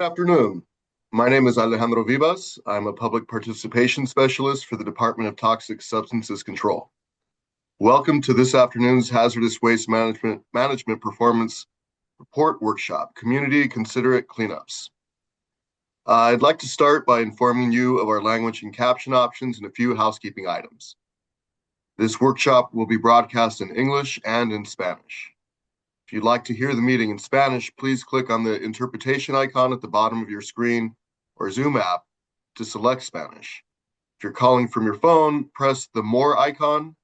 Afternoon. My name is Alejandro Vivas. I'm a public participation specialist for the Department of Toxic Substances Control. Welcome to this afternoon's Hazardous Waste Management Performance Report Workshop, Community Considerate Cleanups. I'd like to start by informing you of our language and caption options and a few housekeeping items. This workshop will be broadcast in English and in Spanish. If you'd like to hear the meeting in Spanish, please click on the interpretation icon at the bottom of your screen or Zoom app to select Spanish. If you're calling from your phone, press the More icon,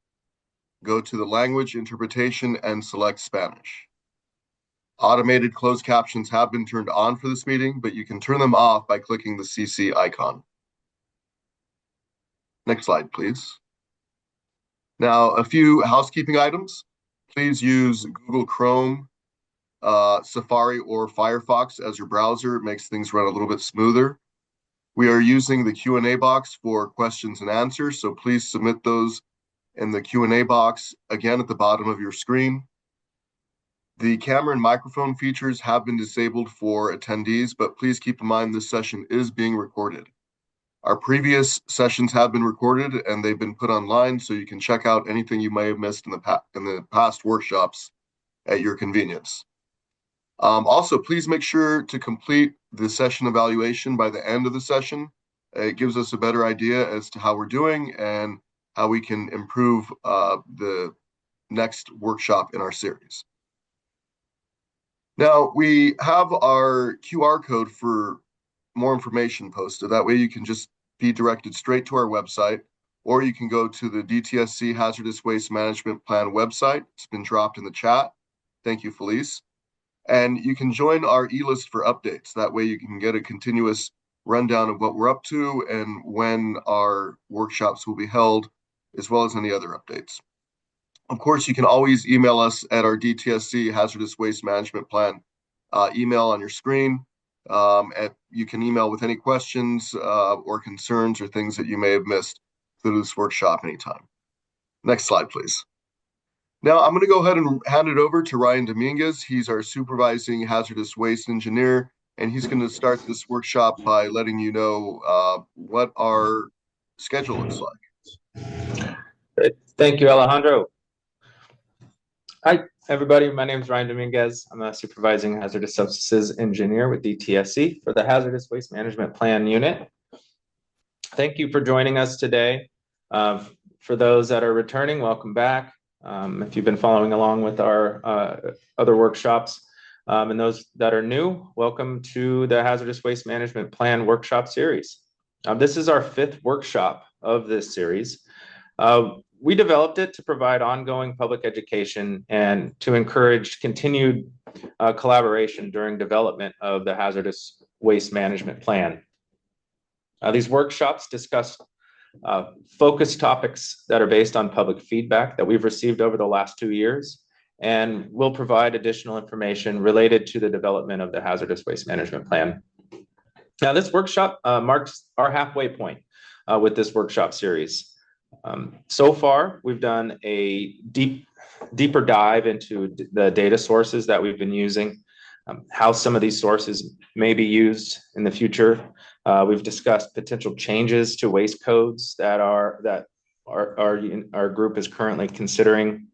go to the language interpretation and select Spanish. Automated closed captions have been turned on for this meeting, but you can turn them off by clicking the CC icon. Next slide, please. Now, a few housekeeping items. Please use Google Chrome, Safari, or Firefox as your browser. It makes things run a little bit smoother. We are using the Q&A box for questions and answers, so please submit those in the Q&A box, again at the bottom of your screen. The camera and microphone features have been disabled for attendees, but please keep in mind this session is being recorded. Our previous sessions have been recorded and they've been put online, so you can check out anything you may have missed in the past workshops at your convenience. Also, please make sure to complete the session evaluation by the end of the session. It gives us a better idea as to how we're doing and how we can improve the next workshop in our series. Now, we have our QR code for more information posted. That way you can just be directed straight to our website, or you can go to the DTSC Hazardous Waste Management Plan website. It's been dropped in the chat. Thank you, Felice. And you can join our e-list for updates. That way you can get a continuous rundown of what we're up to and when our workshops will be held, as well as any other updates. Of course, you can always email us at our DTSC Hazardous Waste Management Plan email on your screen. You can email with any questions or concerns or things that you may have missed through this workshop anytime. Next slide, please. Now, I'm going to go ahead and hand it over to Ryan Dominguez. He's our supervising hazardous waste engineer, and he's going to start this workshop by letting you know what our schedule looks like. Great. Thank you, Alejandro. Hi, everybody. My name is Ryan Dominguez. I'm a supervising hazardous substances engineer with DTSC for the Hazardous Waste Management Plan unit. Thank you for joining us today. For those that are returning, welcome back. If you've been following along with our other workshops, and those that are new, welcome to the Hazardous Waste Management Plan workshop series. This is our 5th workshop of this series. We developed it to provide ongoing public education and to encourage continued collaboration during development of the Hazardous Waste Management Plan. These workshops discuss focused topics that are based on public feedback that we've received over the last 2 years, and will provide additional information related to the development of the Hazardous Waste Management Plan. Now, this workshop marks our halfway point with this workshop series. So far, we've done a deeper dive into the data sources that we've been using, how some of these sources may be used in the future. We've discussed potential changes to waste codes that our group is currently considering.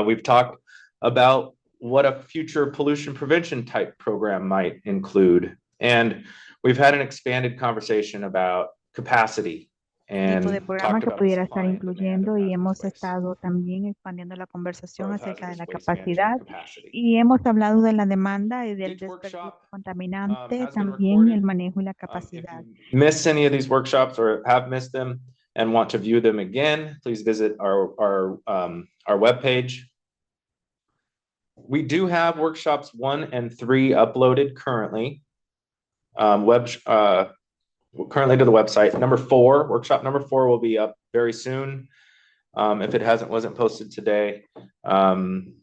We've talked about what a future pollution prevention type program might include, and we've had an expanded conversation about capacity tipo de programa que pudiera estar incluyendo, y hemos estado también expandiendo la conversación acerca de la capacidad, y hemos hablado de la demanda y del desperdicio contaminante, también el manejo y la capacidad. Miss any of these workshops or have missed them and want to view them again, please visit our webpage. We do have workshops 1 and 3 uploaded currently. Currently to the website. Workshop number 4 will be up very soon, if it wasn't posted today. And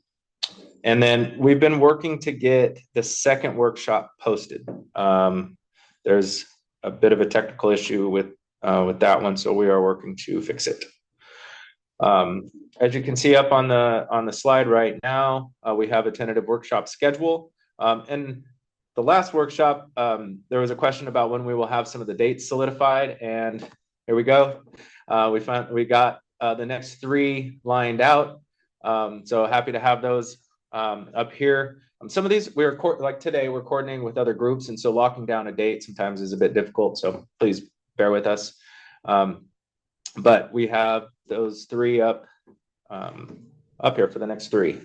then we've been working to get the 2nd workshop posted. There's a bit of a technical issue with that one, so we are working to fix it. As you can see up on the slide right now, we have a tentative workshop schedule, and the last workshop, there was a question about when we will have some of the dates solidified, and here we go. We got the next 3 lined out. So happy to have those up here. Some of these like today, we're coordinating with other groups, and so locking down a date sometimes is a bit difficult. So please bear with us. But we have those 3 up here for the next 3.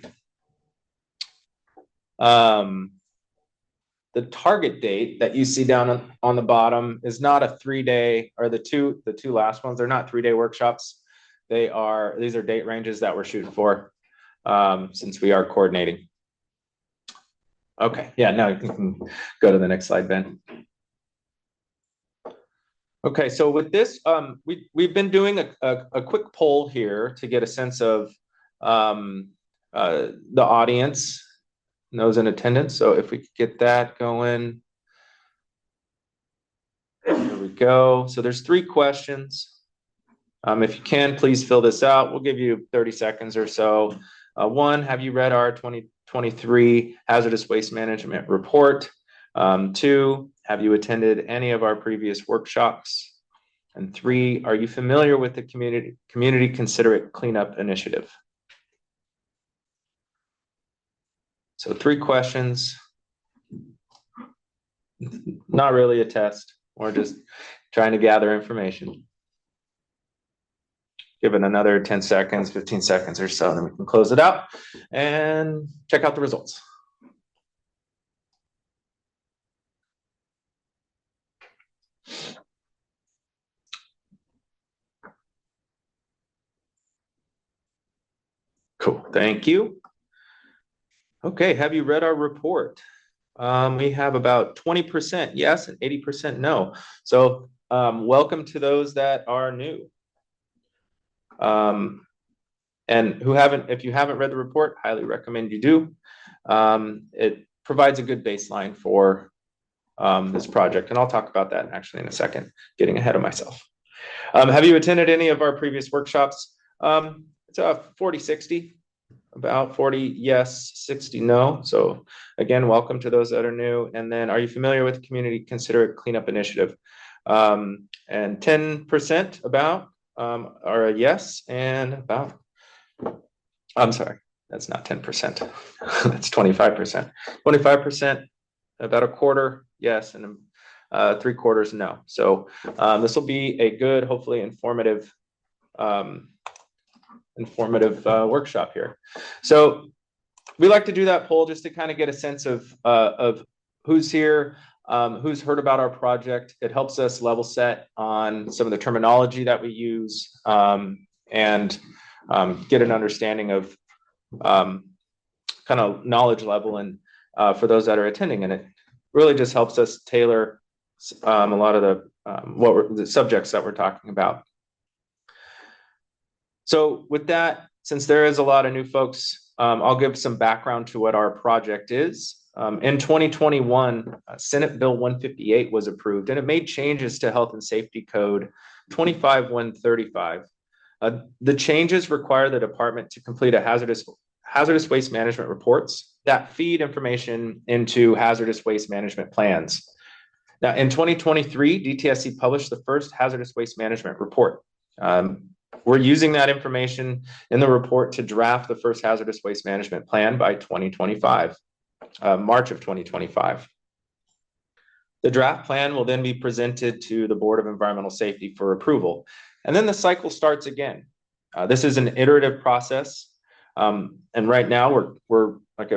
The target date that you see down on the bottom is not a 3-day, or the two last ones, they're not 3-day workshops. These are date ranges that we're shooting for, since we are coordinating. Okay, yeah, now you can go to the next slide, Ben. Okay, so with this, we've been doing a quick poll here to get a sense of the audience, those in attendance. So if we could get that going. There we go. So there's 3 questions. If you can, please fill this out. We'll give you 30 seconds or so. 1, have you read our 2023 Hazardous Waste Management Report? 2, have you attended any of our previous workshops? And 3, are you familiar with the Community Considerate Cleanup Initiative? So 3 questions. Not really a test. We're just trying to gather information. Give it another 10 seconds, 15 seconds or so, and then we can close it out and check out the results. Cool, thank you. Okay, have you read our report? We have about 20% yes and 80% no. So welcome to those that are new. And if you haven't read the report, highly recommend you do. It provides a good baseline for this project, and I'll talk about that actually in a second, getting ahead of myself. Have you attended any of our previous workshops? It's a 40-60. About 40 yes, 60 no. So again, welcome to those that are new. And then, are you familiar with the Community Considerate Cleanup Initiative? And 10% about are a yes, and about, I'm sorry, that's not 10%. That's 25%. 25%, about a quarter yes, and 3/4 no. So this will be a good, hopefully informative workshop here. So we like to do that poll just to kind of get a sense of who's here, who's heard about our project. It helps us level set on some of the terminology that we use, and get an understanding of kind of knowledge level, and for those that are attending. And it really just helps us tailor a lot of the subjects that we're talking about. So with that, since there is a lot of new folks, I'll give some background to what our project is. In 2021, Senate Bill 158 was approved, and it made changes to Health and Safety Code 25-135. The changes require the department to complete a hazardous waste management reports that feed information into hazardous waste management plans. Now, in 2023, DTSC published the first hazardous waste management report. We're using that information in the report to draft the first hazardous waste management plan by 2025, March of 2025. The draft plan will then be presented to the Board of Environmental Safety for approval. And then the cycle starts again. This is an iterative process. And right now we're like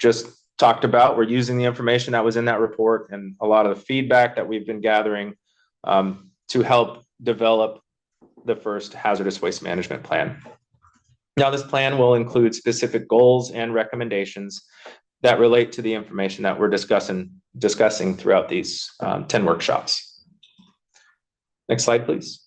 just talked about, we're using the information that was in that report and a lot of the feedback that we've been gathering to help develop the first hazardous waste management plan. Now, this plan will include specific goals and recommendations that relate to the information that we're discussing throughout these 10 workshops. Next slide, please.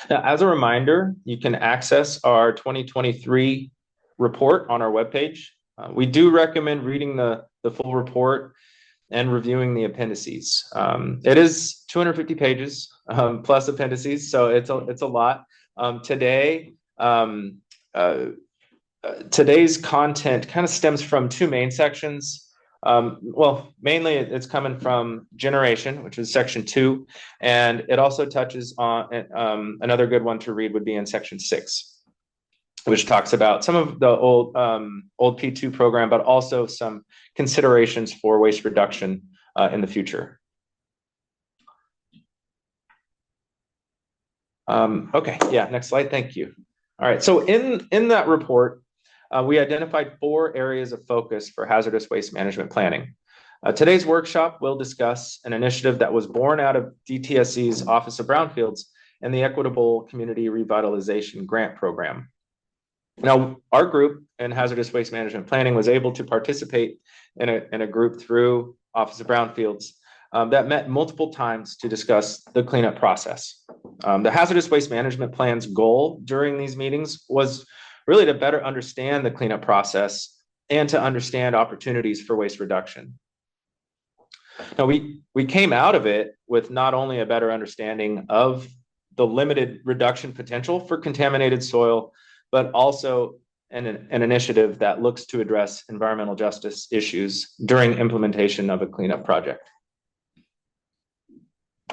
Now, as a reminder, you can access our 2023 report on our webpage. We do recommend reading the full report and reviewing the appendices. It is 250 pages plus appendices, so it's a lot. Today, Today's content kind of stems from two main sections. Well, mainly it's coming from generation, which is section 2, and it also touches on another good one to read would be in section 6, which talks about some of the old P2 program, but also some considerations for waste reduction in the future. Okay, yeah, next slide, thank you. All right, so in that report, we identified 4 areas of focus for hazardous waste management planning. Today's workshop will discuss an initiative that was born out of DTSC's Office of Brownfields and the Equitable Community Revitalization Grant Program. Now, our group in hazardous waste management planning was able to participate in a group through Office of Brownfields that met multiple times to discuss the cleanup process. The hazardous waste management plan's goal during these meetings was really to better understand the cleanup process and to understand opportunities for waste reduction. Now, we came out of it with not only a better understanding of the limited reduction potential for contaminated soil, but also an initiative that looks to address environmental justice issues during implementation of a cleanup project.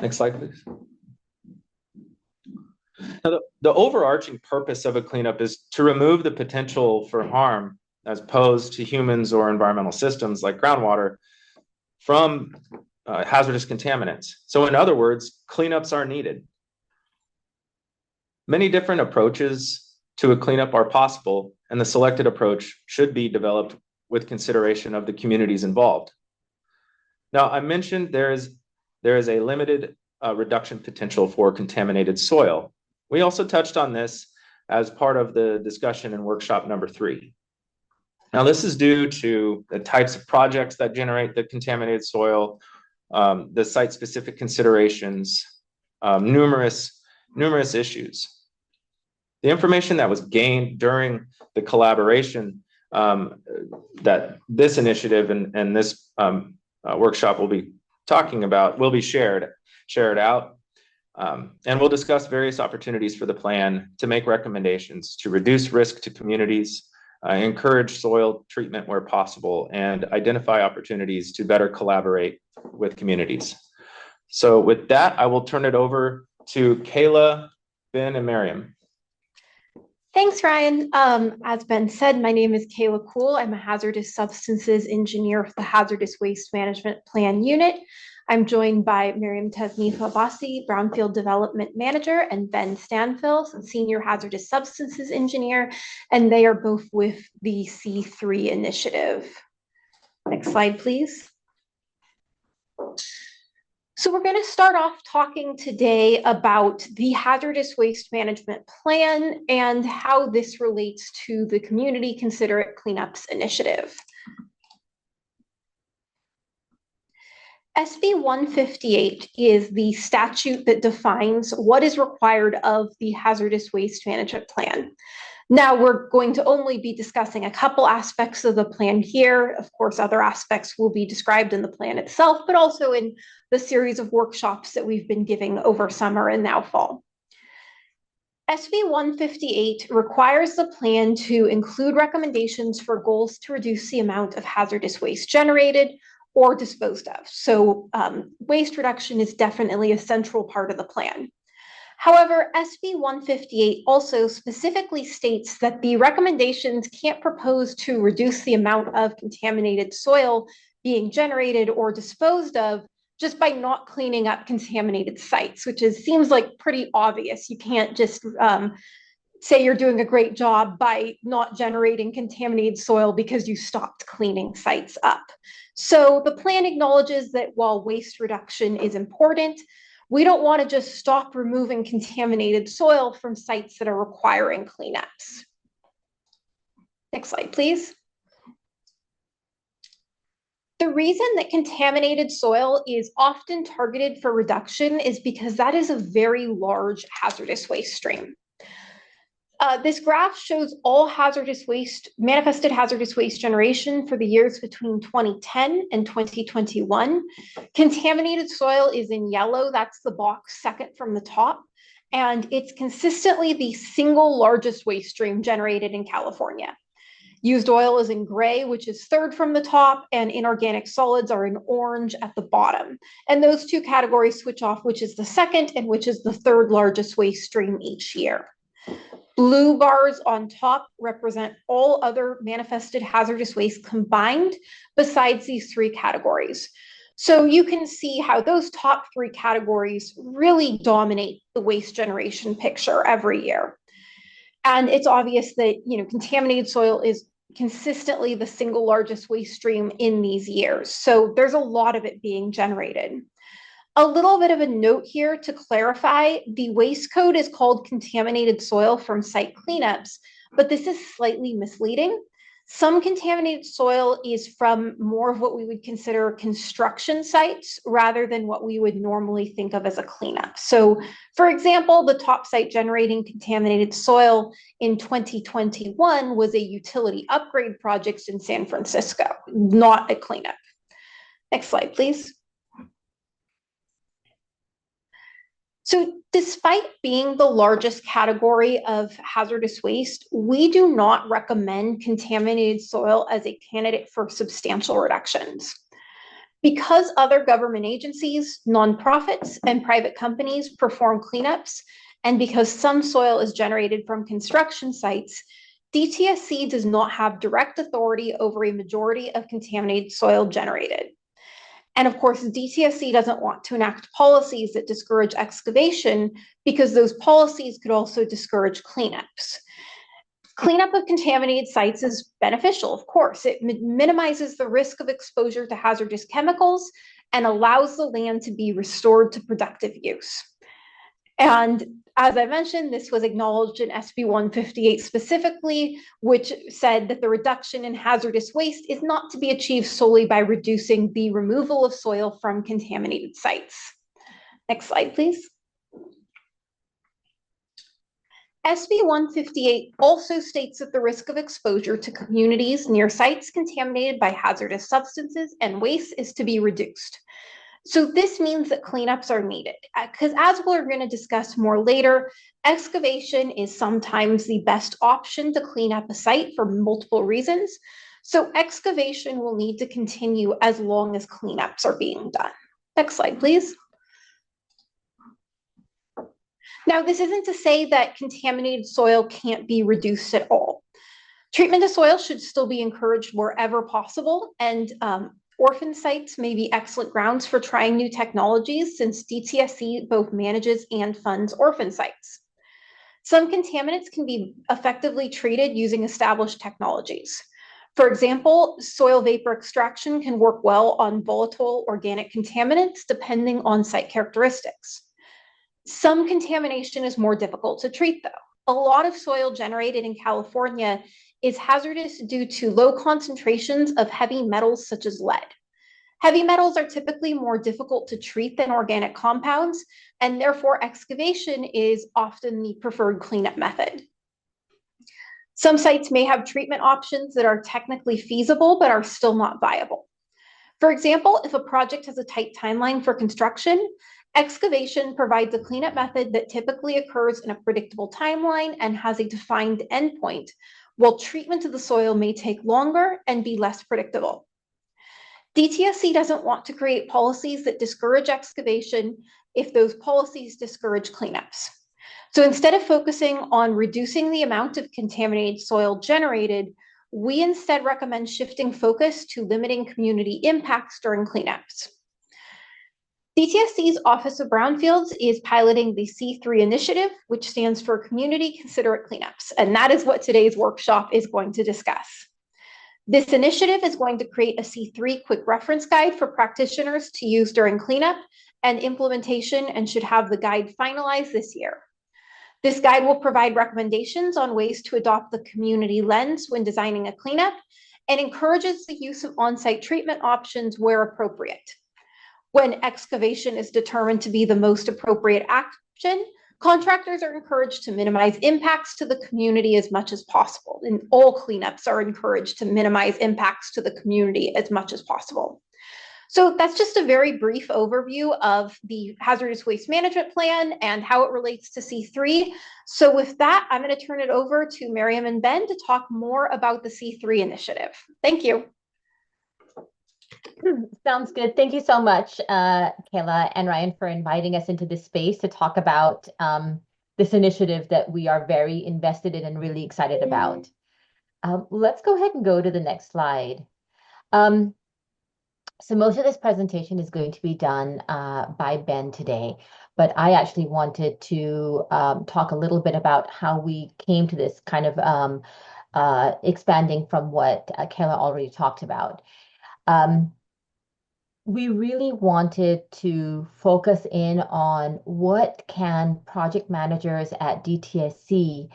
Next slide, please. Now, the overarching purpose of a cleanup is to remove the potential for harm as posed to humans or environmental systems like groundwater from hazardous contaminants. So in other words, cleanups are needed. Many different approaches to a cleanup are possible, and the selected approach should be developed with consideration of the communities involved. Now, I mentioned there is a limited reduction potential for contaminated soil. We also touched on this as part of the discussion in workshop number 3. Now, this is due to the types of projects that generate the contaminated soil, the site-specific considerations, numerous issues. The information that was gained during the collaboration that this initiative and this workshop will be talking about will be shared out. And we'll discuss various opportunities for the plan to make recommendations to reduce risk to communities, encourage soil treatment where possible, and identify opportunities to better collaborate with communities. So with that, I will turn it over to Kayla, Ben, and Maryam. Thanks, Ryan. As Ben said, my name is Kayla Kuhl. I'm a hazardous substances engineer for the Hazardous Waste Management Plan unit. I'm joined by Maryam Tasnif-Abbasi, Brownfield Development Manager, and Ben Stanphill, Senior Hazardous Substances Engineer, and they are both with the C3 initiative. Next slide, please. So we're going to start off talking today about the Hazardous Waste Management Plan and how this relates to the Community Considerate Cleanups initiative. SB 158 is the statute that defines what is required of the Hazardous Waste Management Plan. Now, we're going to only be discussing a couple aspects of the plan here. Of course, other aspects will be described in the plan itself, but also in the series of workshops that we've been giving over summer and now fall. SB 158 requires the plan to include recommendations for goals to reduce the amount of hazardous waste generated or disposed of. So waste reduction is definitely a central part of the plan. However, SB 158 also specifically states that the recommendations can't propose to reduce the amount of contaminated soil being generated or disposed of just by not cleaning up contaminated sites, which seems like pretty obvious. You can't just say you're doing a great job by not generating contaminated soil because you stopped cleaning sites up. So the plan acknowledges that while waste reduction is important, we don't want to just stop removing contaminated soil from sites that are requiring cleanups. Next slide, please. The reason that contaminated soil is often targeted for reduction is because that is a very large hazardous waste stream. This graph shows all manifested hazardous waste generation for the years between 2010 and 2021. Contaminated soil is in yellow, that's the box second from the top, and it's consistently the single largest waste stream generated in California. Used oil is in gray, which is third from the top, and inorganic solids are in orange at the bottom. And those two categories switch off which is the second and which is the third largest waste stream each year. Blue bars on top represent all other manifested hazardous waste combined besides these three categories. So you can see how those top three categories really dominate the waste generation picture every year. And it's obvious that, contaminated soil is consistently the single largest waste stream in these years. So there's a lot of it being generated. A little bit of a note here to clarify, the waste code is called contaminated soil from site cleanups, but this is slightly misleading. Some contaminated soil is from more of what we would consider construction sites rather than what we would normally think of as a cleanup. So, for example, the top site generating contaminated soil in 2021 was a utility upgrade project in San Francisco, not a cleanup. Next slide, please. So despite being the largest category of hazardous waste, we do not recommend contaminated soil as a candidate for substantial reductions. Because other government agencies, nonprofits, and private companies perform cleanups, and because some soil is generated from construction sites, DTSC does not have direct authority over a majority of contaminated soil generated. And of course, DTSC doesn't want to enact policies that discourage excavation because those policies could also discourage cleanups. Cleanup of contaminated sites is beneficial, of course. It minimizes the risk of exposure to hazardous chemicals and allows the land to be restored to productive use. And as I mentioned, this was acknowledged in SB 158 specifically, which said that the reduction in hazardous waste is not to be achieved solely by reducing the removal of soil from contaminated sites. Next slide, please. SB 158 also states that the risk of exposure to communities near sites contaminated by hazardous substances and waste is to be reduced. So this means that cleanups are needed because, as we're going to discuss more later, excavation is sometimes the best option to clean up a site for multiple reasons. So excavation will need to continue as long as cleanups are being done. Next slide, please. Now, this isn't to say that contaminated soil can't be reduced at all. Treatment of soil should still be encouraged wherever possible, and orphan sites may be excellent grounds for trying new technologies since DTSC both manages and funds orphan sites. Some contaminants can be effectively treated using established technologies. For example, soil vapor extraction can work well on volatile organic contaminants depending on site characteristics. Some contamination is more difficult to treat though. A lot of soil generated in California is hazardous due to low concentrations of heavy metals such as lead. Heavy metals are typically more difficult to treat than organic compounds, and therefore excavation is often the preferred cleanup method. Some sites may have treatment options that are technically feasible but are still not viable. For example, if a project has a tight timeline for construction, excavation provides a cleanup method that typically occurs in a predictable timeline and has a defined endpoint, while treatment of the soil may take longer and be less predictable. DTSC doesn't want to create policies that discourage excavation if those policies discourage cleanups. So instead of focusing on reducing the amount of contaminated soil generated, we instead recommend shifting focus to limiting community impacts during cleanups. DTSC's Office of Brownfields is piloting the C3 initiative, which stands for Community Considerate Cleanups, and that is what today's workshop is going to discuss. This initiative is going to create a C3 quick reference guide for practitioners to use during cleanup and implementation, and should have the guide finalized this year. This guide will provide recommendations on ways to adopt the community lens when designing a cleanup and encourages the use of on-site treatment options where appropriate. When excavation is determined to be the most appropriate action, contractors are encouraged to minimize impacts to the community as much as possible, and all cleanups are encouraged to minimize impacts to the community as much as possible. So that's just a very brief overview of the Hazardous Waste Management Plan and how it relates to C3. So with that, I'm going to turn it over to Maryam and Ben to talk more about the C3 initiative. Thank you. Sounds good. Thank you so much, Kayla and Ryan, for inviting us into this space to talk about this initiative that we are very invested in and really excited about. Let's go ahead and go to the next slide. So most of this presentation is going to be done by Ben today, but I actually wanted to talk a little bit about how we came to this kind of expanding from what Kayla already talked about. We really wanted to focus in on what can project managers at DTSC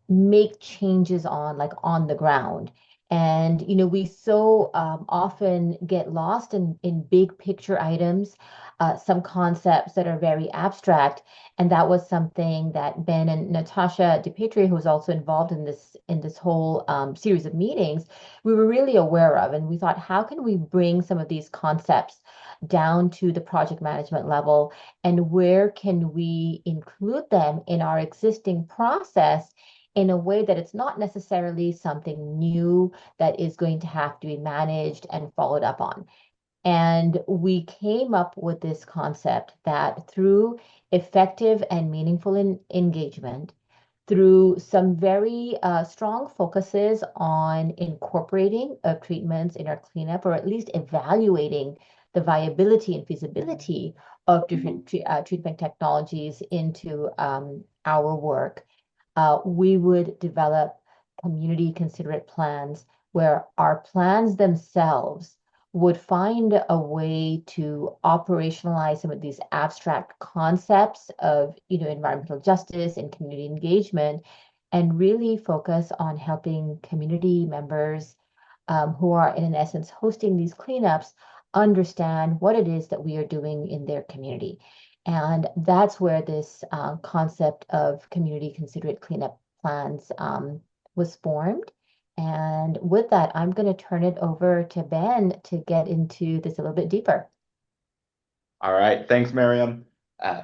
make changes on, like on the ground. And, you know, we so often get lost in big picture items, some concepts that are very abstract. And that was something that Ben and Natasha DePetria, who was also involved in this whole series of meetings, we were really aware of. And we thought, how can we bring some of these concepts down to the project management level? And where can we include them in our existing process in a way that it's not necessarily something new that is going to have to be managed and followed up on? And we came up with this concept that through effective and meaningful engagement, through some very strong focuses on incorporating treatments in our cleanup, or at least evaluating the viability and feasibility of different treatment technologies into our work, we would develop community considerate plans where our plans themselves would find a way to operationalize some of these abstract concepts of, you know, environmental justice and community engagement, and really focus on helping community members who are in essence hosting these cleanups understand what it is that we are doing in their community. And that's where this concept of community considerate cleanup plans was formed. And with that, I'm going to turn it over to Ben to get into this a little bit deeper. All right, thanks, Maryam.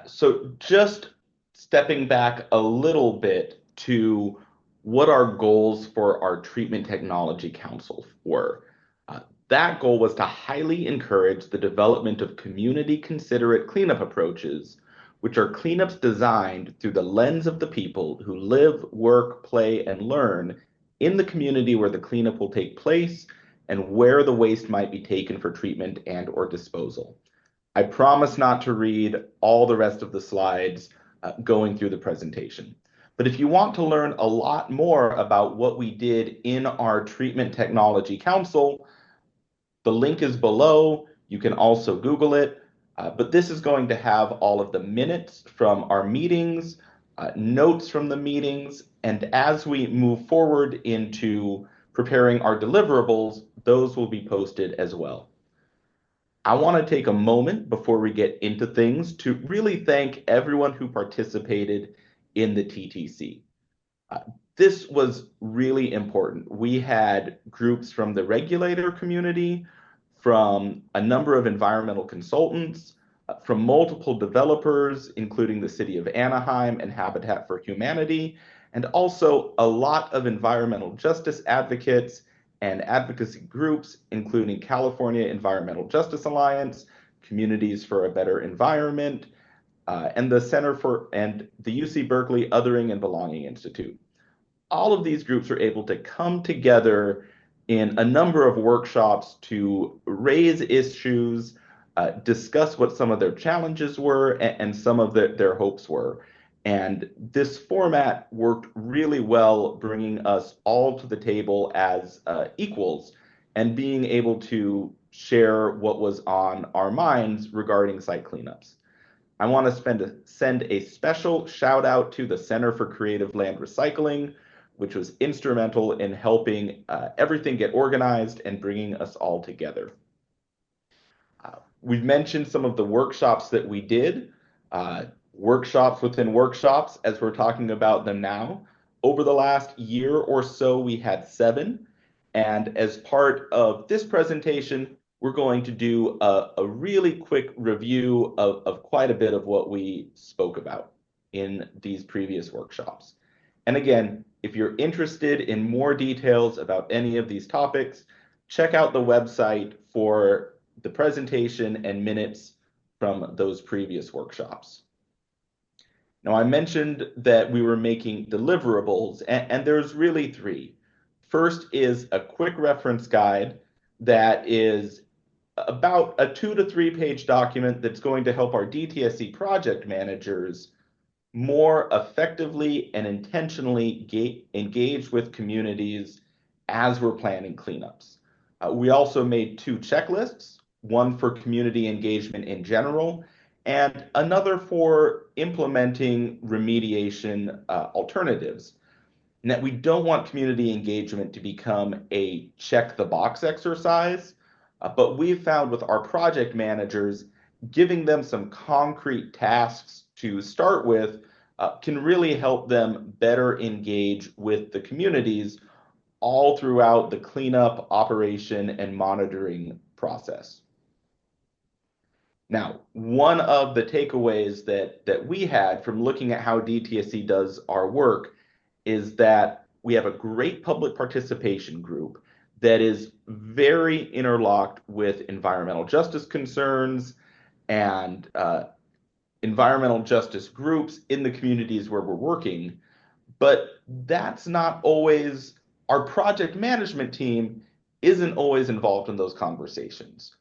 So just stepping back a little bit to what our goals for our Treatment Technology Council were. That goal was to highly encourage the development of community considerate cleanup approaches, which are cleanups designed through the lens of the people who live, work, play, and learn in the community where the cleanup will take place and where the waste might be taken for treatment and or disposal. I promise not to read all the rest of the slides going through the presentation. But if you want to learn a lot more about what we did in our Treatment Technology Council, the link is below. You can also Google it. But this is going to have all of the minutes from our meetings, notes from the meetings, and as we move forward into preparing our deliverables, those will be posted as well. I want to take a moment before we get into things to really thank everyone who participated in the TTC. This was really important. We had groups from the regulator community, from a number of environmental consultants, from multiple developers, including the City of Anaheim and Habitat for Humanity, and also a lot of environmental justice advocates and advocacy groups, including California Environmental Justice Alliance, Communities for a Better Environment, and the the UC Berkeley Othering and Belonging Institute. All of these groups were able to come together in a number of workshops to raise issues, discuss what some of their challenges were and some of their hopes were. And this format worked really well, bringing us all to the table as equals and being able to share what was on our minds regarding site cleanups. I want to send a special shout out to the Center for Creative Land Recycling, which was instrumental in helping everything get organized and bringing us all together. We've mentioned some of the workshops that we did, workshops within workshops as we're talking about them now. Over the last year or so, we had 7. And as part of this presentation, we're going to do a really quick review of quite a bit of what we spoke about in these previous workshops. And again, if you're interested in more details about any of these topics, check out the website for the presentation and minutes from those previous workshops. Now, I mentioned that we were making deliverables, and there's really three. First is a quick reference guide that is about a 2 to 3 page document that's going to help our DTSC project managers more effectively and intentionally engage with communities as we're planning cleanups. We also made 2 checklists, one for community engagement in general, and another for implementing remediation alternatives. And that we don't want community engagement to become a check the box exercise, but we've found with our project managers, giving them some concrete tasks to start with can really help them better engage with the communities all throughout the cleanup, operation, and monitoring process. Now, one of the takeaways that we had from looking at how DTSC does our work is that we have a great public participation group that is very interlocked with environmental justice concerns and environmental justice groups in the communities where we're working. But that's not always, our project management team isn't always involved in those conversations.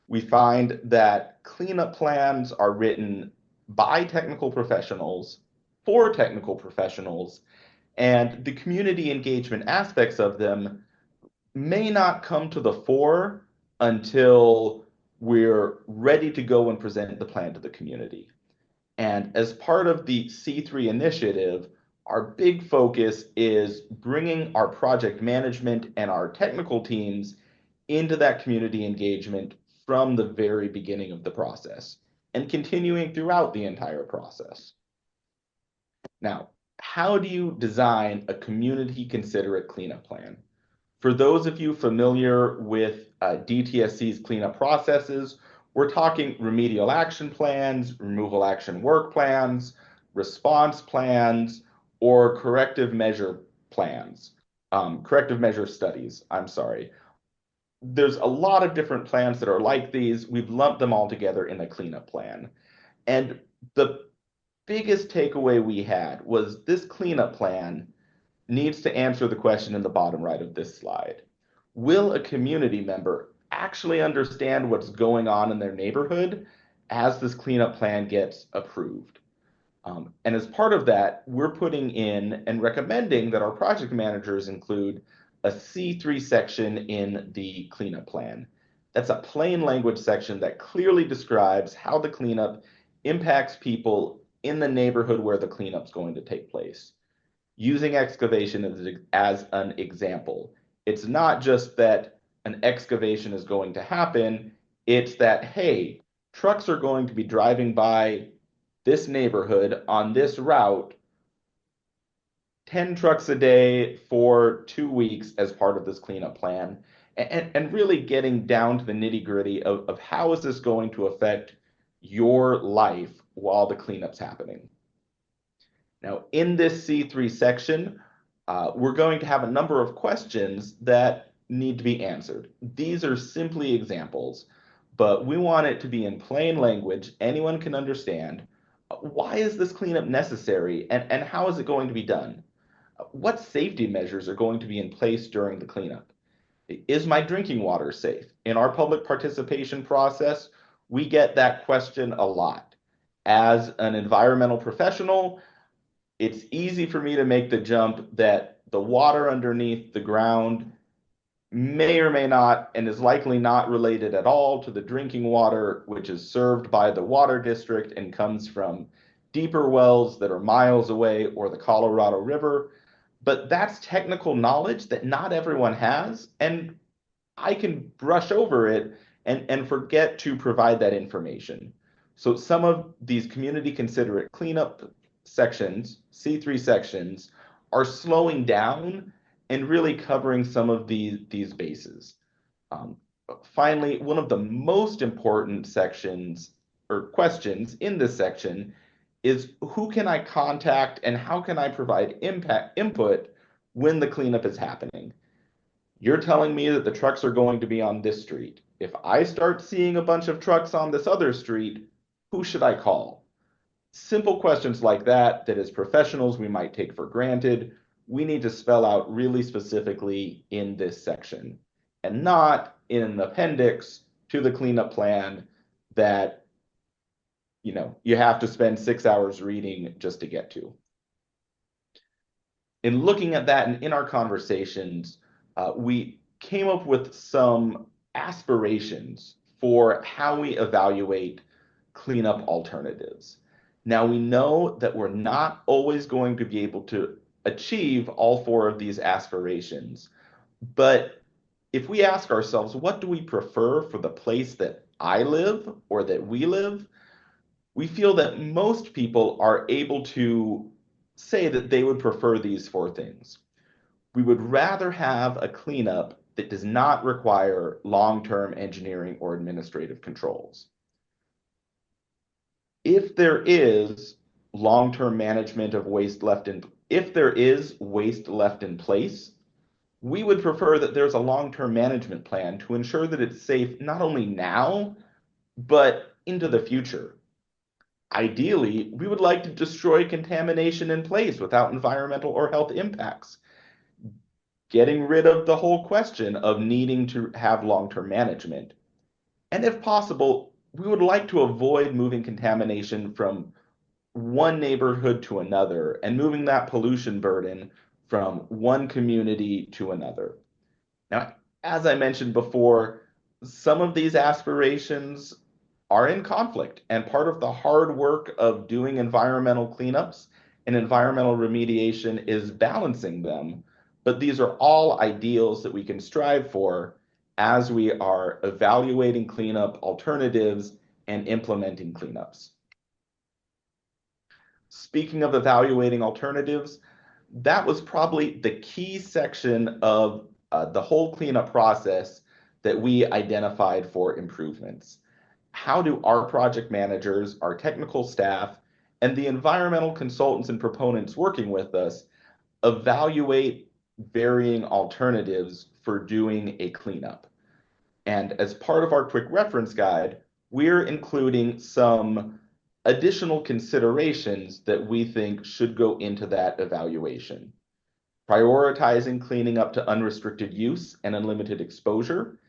We find that cleanup plans are written by technical professionals for technical professionals, and the community engagement aspects of them may not come to the fore until we're ready to go and present the plan to the community. And as part of the C3 initiative, our big focus is bringing our project management and our technical teams into that community engagement from the very beginning of the process and continuing throughout the entire process. Now, how do you design a community considerate cleanup plan? For those of you familiar with DTSC's cleanup processes, we're talking remedial action plans, removal action work plans, response plans, or corrective measure plans, corrective measure studies, I'm sorry. There's a lot of different plans that are like these. We've lumped them all together in a cleanup plan. And the biggest takeaway we had was this cleanup plan needs to answer the question in the bottom right of this slide. Will a community member actually understand what's going on in their neighborhood as this cleanup plan gets approved? And as part of that, we're putting in and recommending that our project managers include a C3 section in the cleanup plan. That's a plain language section that clearly describes how the cleanup impacts people in the neighborhood where the cleanup's going to take place. Using excavation as an example. It's not just that an excavation is going to happen, it's that, hey, trucks are going to be driving by this neighborhood on this route 10 trucks a day for 2 weeks as part of this cleanup plan, and really getting down to the nitty-gritty of how is this going to affect your life while the cleanup's happening. Now, in this C3 section, we're going to have a number of questions that need to be answered. These are simply examples, but we want it to be in plain language anyone can understand. Why is this cleanup necessary, and how is it going to be done? What safety measures are going to be in place during the cleanup? Is my drinking water safe? In our public participation process, we get that question a lot. As an environmental professional, it's easy for me to make the jump that the water underneath the ground may or may not, and is likely not related at all to the drinking water, which is served by the water district and comes from deeper wells that are miles away or the Colorado River. But that's technical knowledge that not everyone has, and I can brush over it and forget to provide that information. So some of these community considerate cleanup sections, C3 sections, are slowing down and really covering some of these bases. Finally, one of the most important sections or questions in this section is who can I contact and how can I provide input when the cleanup is happening? You're telling me that the trucks are going to be on this street. If I start seeing a bunch of trucks on this other street, who should I call? Simple questions like that as professionals we might take for granted, we need to spell out really specifically in this section and not in an appendix to the cleanup plan that you have to spend 6 hours reading just to get to. In looking at that and in our conversations, we came up with some aspirations for how we evaluate cleanup alternatives. Now, we know that we're not always going to be able to achieve all 4 of these aspirations, but if we ask ourselves, what do we prefer for the place that I live or that we live, we feel that most people are able to say that they would prefer these 4 things. We would rather have a cleanup that does not require long-term engineering or administrative controls. If there is long-term management of waste if there is waste left in place, we would prefer that there's a long-term management plan to ensure that it's safe not only now, but into the future. Ideally, we would like to destroy contamination in place without environmental or health impacts, getting rid of the whole question of needing to have long-term management. And if possible, we would like to avoid moving contamination from one neighborhood to another and moving that pollution burden from one community to another. Now, as I mentioned before, some of these aspirations are in conflict, and part of the hard work of doing environmental cleanups and environmental remediation is balancing them. But these are all ideals that we can strive for as we are evaluating cleanup alternatives and implementing cleanups. Speaking of evaluating alternatives, that was probably the key section of the whole cleanup process that we identified for improvements. How do our project managers, our technical staff, and the environmental consultants and proponents working with us evaluate varying alternatives for doing a cleanup? And as part of our quick reference guide, we're including some additional considerations that we think should go into that evaluation. Prioritizing cleaning up to unrestricted use and unlimited exposure,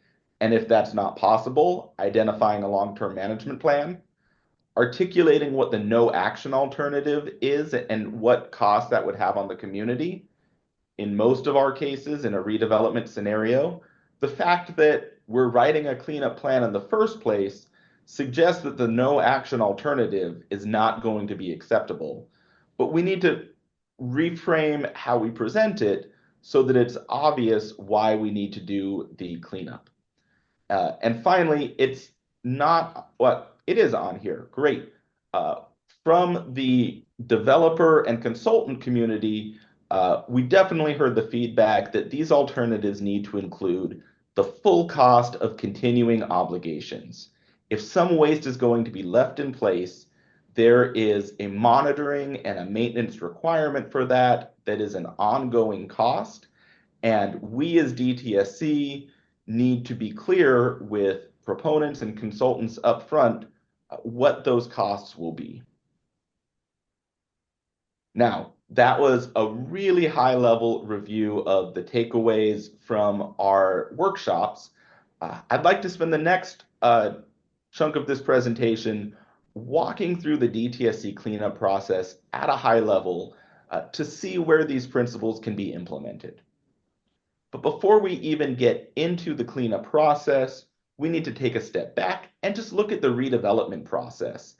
and if that's not possible, identifying a long-term management plan, articulating what the no action alternative is and what cost that would have on the community. In most of our cases, in a redevelopment scenario, the fact that we're writing a cleanup plan in the first place suggests that the no action alternative is not going to be acceptable. But we need to reframe how we present it so that it's obvious why we need to do the cleanup. And finally, it's not what it is on here. Great. From the developer and consultant community, we definitely heard the feedback that these alternatives need to include the full cost of continuing obligations. If some waste is going to be left in place, there is a monitoring and a maintenance requirement for that is an ongoing cost. And we as DTSC need to be clear with proponents and consultants up front what those costs will be. Now, that was a really high-level review of the takeaways from our workshops. I'd like to spend the next chunk of this presentation walking through the DTSC cleanup process at a high level to see where these principles can be implemented. But before we even get into the cleanup process, we need to take a step back and just look at the redevelopment process.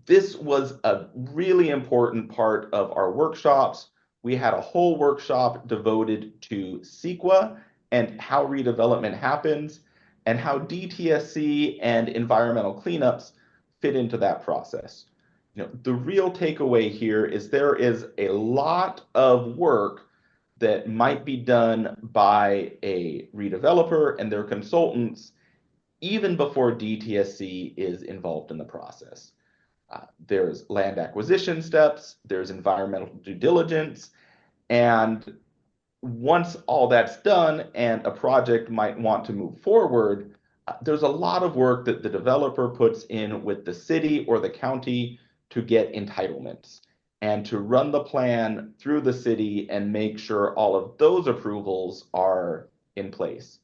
This was a really important part of our workshops. We had a whole workshop devoted to CEQA and how redevelopment happens and how DTSC and environmental cleanups fit into that process. The real takeaway here is there is a lot of work that might be done by a redeveloper and their consultants even before DTSC is involved in the process. There's land acquisition steps, there's environmental due diligence, and once all that's done and a project might want to move forward, there's a lot of work that the developer puts in with the city or the county to get entitlements and to run the plan through the city and make sure all of those approvals are in place.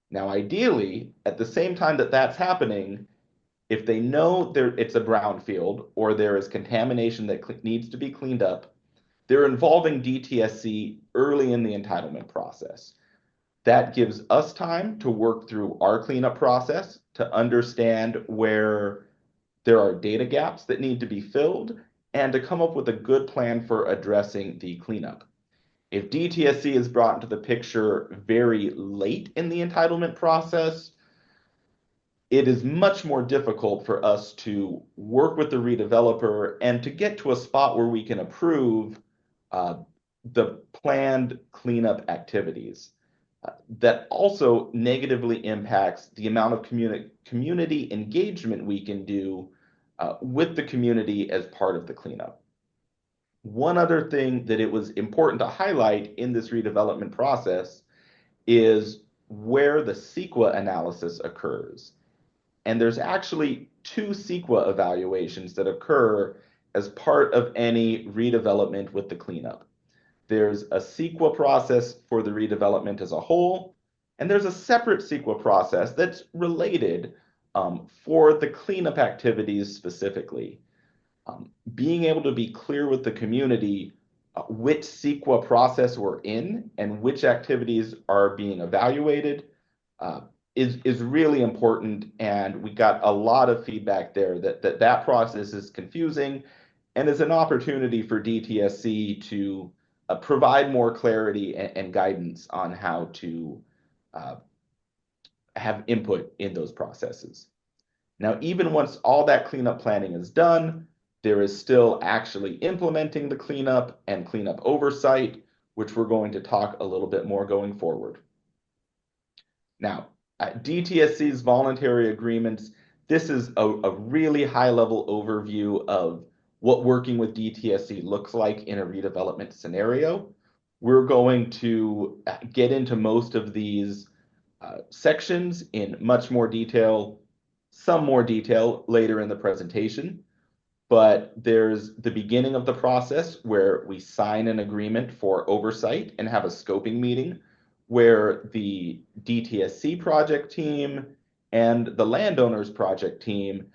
Now, ideally, at the same time that that's happening, if they know it's a brownfield or there is contamination that needs to be cleaned up, they're involving DTSC early in the entitlement process. That gives us time to work through our cleanup process, to understand where there are data gaps that need to be filled, and to come up with a good plan for addressing the cleanup. If DTSC is brought into the picture very late in the entitlement process, it is much more difficult for us to work with the redeveloper and to get to a spot where we can approve the planned cleanup activities. That also negatively impacts the amount of community engagement we can do with the community as part of the cleanup. One other thing that it was important to highlight in this redevelopment process is where the CEQA analysis occurs. And there's actually 2 CEQA evaluations that occur as part of any redevelopment with the cleanup. There's a CEQA process for the redevelopment as a whole, and there's a separate CEQA process that's related for the cleanup activities specifically. Being able to be clear with the community which CEQA process we're in and which activities are being evaluated is really important, and we got a lot of feedback there that process is confusing and is an opportunity for DTSC to provide more clarity and guidance on how to have input in those processes. Now, even once all that cleanup planning is done, there is still actually implementing the cleanup and cleanup oversight, which we're going to talk a little bit more going forward. Now, DTSC's voluntary agreements, this is a really high-level overview of what working with DTSC looks like in a redevelopment scenario. We're going to get into most of these sections in much more detail, some more detail later in the presentation. But there's the beginning of the process where we sign an agreement for oversight and have a scoping meeting where the DTSC project team and the landowners project team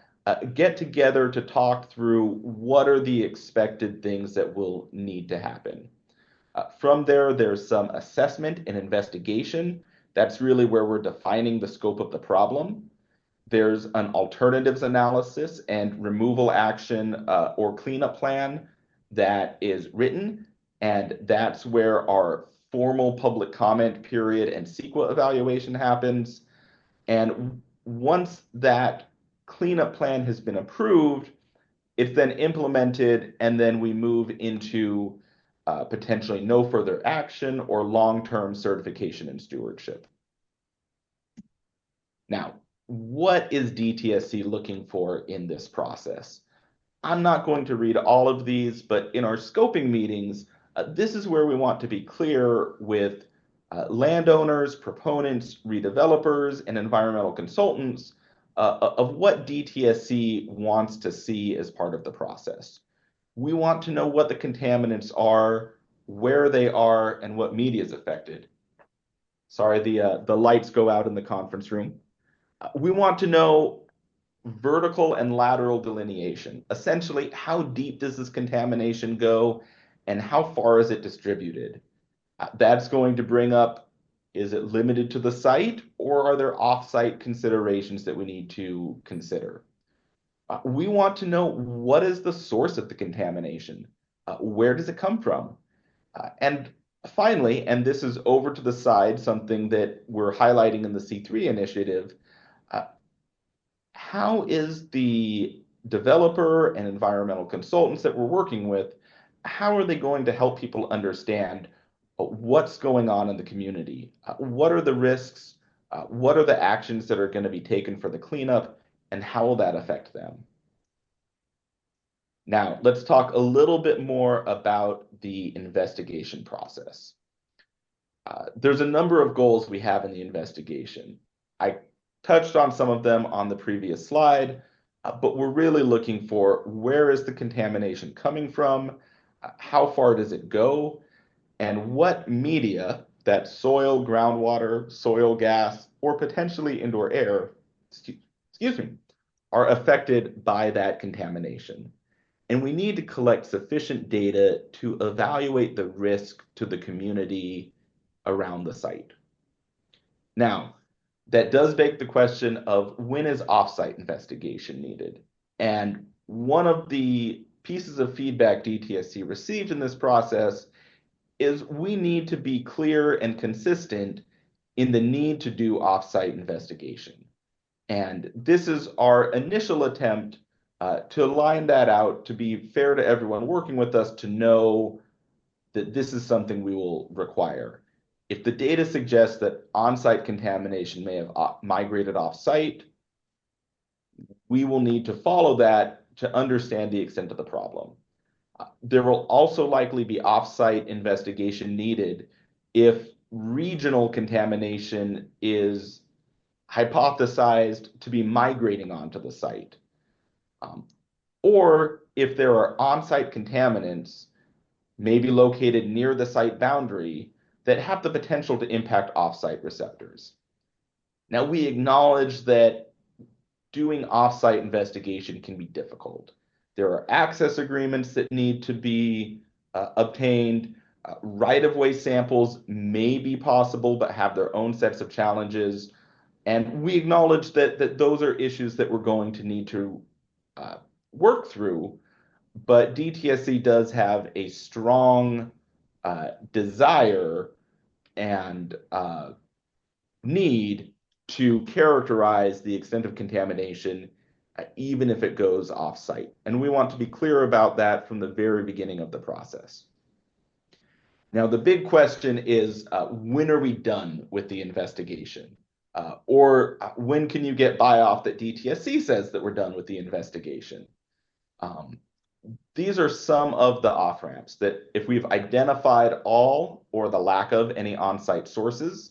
get together to talk through what are the expected things that will need to happen. From there, there's some assessment and investigation. That's really where we're defining the scope of the problem. There's an alternatives analysis and removal action or cleanup plan that is written, and that's where our formal public comment period and CEQA evaluation happens. And once that cleanup plan has been approved, it's then implemented, and then we move into potentially no further action or long-term certification and stewardship. Now, what is DTSC looking for in this process? I'm not going to read all of these, but in our scoping meetings, this is where we want to be clear with landowners, proponents, redevelopers, and environmental consultants of what DTSC wants to see as part of the process. We want to know what the contaminants are, where they are, and what media is affected. Sorry, the lights go out in the conference room. We want to know vertical and lateral delineation. Essentially, how deep does this contamination go and how far is it distributed? That's going to bring up, is it limited to the site or are there off-site considerations that we need to consider? We want to know what is the source of the contamination? Where does it come from? And finally, and this is over to the side, something that we're highlighting in the C3 initiative, how is the developer and environmental consultants that we're working with, how are they going to help people understand what's going on in the community, what are the risks, what are the actions that are going to be taken for the cleanup, and how will that affect them? Now, let's talk a little bit more about the investigation process. There's a number of goals we have in the investigation. I touched on some of them on the previous slide, but we're really looking for where is the contamination coming from, how far does it go, and what media, that soil, groundwater, soil gas, or potentially indoor air, excuse me, are affected by that contamination. And we need to collect sufficient data to evaluate the risk to the community around the site. Now, that does beg the question of when is offsite investigation needed? And one of the pieces of feedback DTSC received in this process is we need to be clear and consistent in the need to do offsite investigation. And this is our initial attempt to line that out, to be fair to everyone working with us, to know that this is something we will require. If the data suggests that on-site contamination may have migrated off-site, we will need to follow that to understand the extent of the problem. There will also likely be off-site investigation needed if regional contamination is hypothesized to be migrating onto the site. Or if there are on-site contaminants, maybe located near the site boundary, that have the potential to impact off-site receptors. Now, we acknowledge that doing off-site investigation can be difficult. There are access agreements that need to be obtained. Right-of-way samples may be possible, but have their own sets of challenges. And we acknowledge that those are issues that we're going to need to work through, but DTSC does have a strong desire and need to characterize the extent of contamination, even if it goes off-site. And we want to be clear about that from the very beginning of the process. Now, the big question is, when are we done with the investigation? Or when can you get buy-off that DTSC says that we're done with the investigation? These are some of the off-ramps that if we've identified all or the lack of any on-site sources,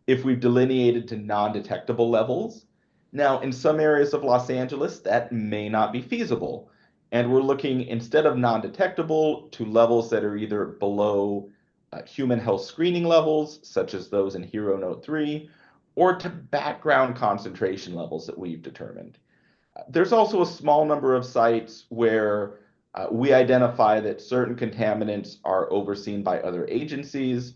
if we've delineated to non-detectable levels. Now, in some areas of Los Angeles, that may not be feasible. And we're looking, instead of non-detectable, to levels that are either below human health screening levels, such as those in Hero Note 3, or to background concentration levels that we've determined. There's also a small number of sites where we identify that certain contaminants are overseen by other agencies,